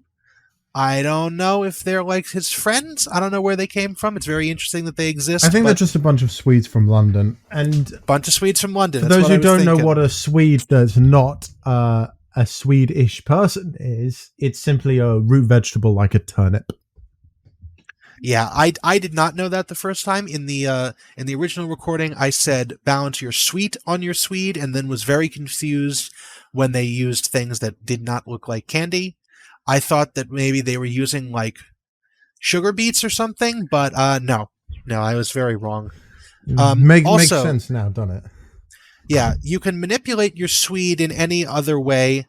I don't know if they're like his friends. I don't know where they came from. It's very interesting that they exist. I think they're just a bunch of Swedes from London. And bunch of Swedes from London. For those who don't know what a Swede that's not a Swedish person is, it's simply a root vegetable like a turnip. Yeah, I did not know that the first time. In the original recording, I said balance your sweet on your swede, and then was very confused when they used things that did not look like candy. I thought that maybe they were using like sugar beets or something, but no, I was very wrong. Makes sense now, doesn't it? Yeah, you can manipulate your swede in any other way,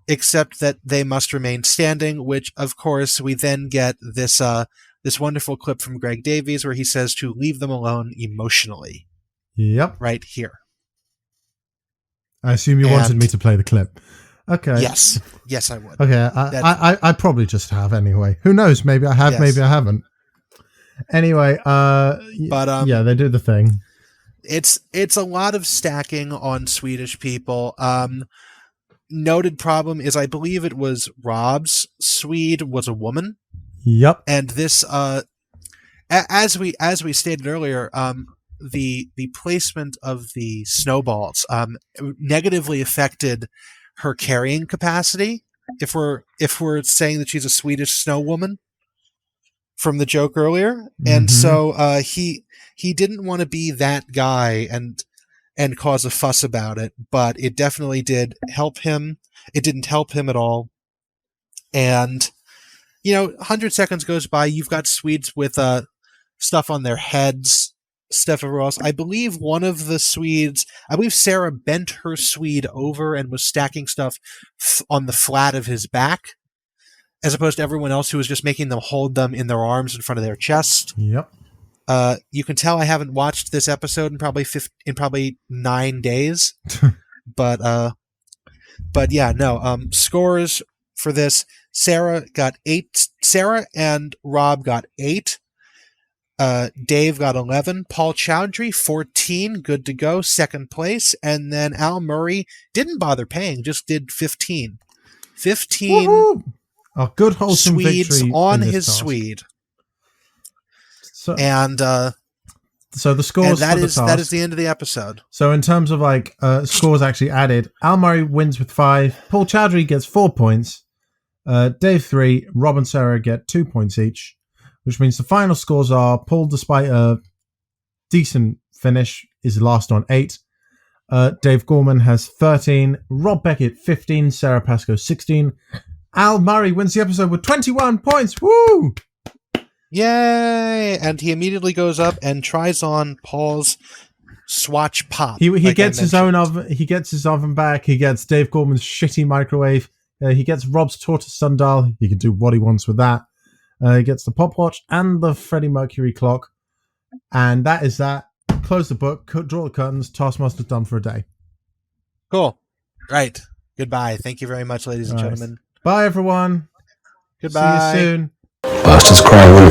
except that they must remain standing. Which, of course, we then get this wonderful clip from Greg Davies where he says to leave them alone emotionally. Yep, right here. I assume you wanted me to play the clip. Okay. Yes, I would. Okay, I probably just have anyway. Who knows? Maybe I have, maybe I haven't. Anyway, yeah, they do the thing. It's a lot of stacking on Swedish people. Noted problem is I believe it was Rob's Swede was a woman. Yep. And this as we stated earlier, the placement of the snowballs negatively affected her carrying capacity. If we're saying that she's a Swedish snow woman from the joke earlier, and so he didn't want to be that guy and cause a fuss about it, but it definitely did help him. It didn't help him at all, and 100 seconds goes by. You've got Swedes with stuff on their heads, stuff everywhere else. I believe one of the Swedes, I believe Sarah bent her Swede over and was stacking stuff on the flat of his back, as opposed to everyone else who was just making them hold them in their arms in front of their chest. Yep. You can tell I haven't watched this episode in probably 9 days, but yeah, no. Scores for this: Sarah got 8. Sarah and Rob got 8. Dave got 11. Paul Chowdhury 14. Good to go, second place, and then Al Murray didn't bother paying, just did 15. 15. Woo-hoo! A good wholesome Swedes victory on in this his task. Swede. So, and so the scores and for the task. that is the end of the episode. So in terms of scores actually added, Al Murray wins with 5. Paul Chowdhury gets 4 points. Dave 3. Rob and Sarah get 2 points each, which means the final scores are Paul, despite a decent finish, is last on 8. Dave Gorman has 13. Rob Beckett 15. Sarah Pascoe 16. Al Murray wins the episode with 21 points. Woo! Yay! And he immediately goes up and tries on Paul's Swatch Pop. He gets his own oven. He gets his oven back. He gets Dave Gorman's shitty microwave. He gets Rob's tortoise sundial. He can do what he wants with that. He gets the pop watch and the Freddie Mercury clock. And that is that. Close the book. Draw the curtains. Taskmaster's done for a day. Cool. Right. Goodbye. Thank you very much, ladies and gentlemen. Bye, everyone. Goodbye. See you soon. Bastards crying.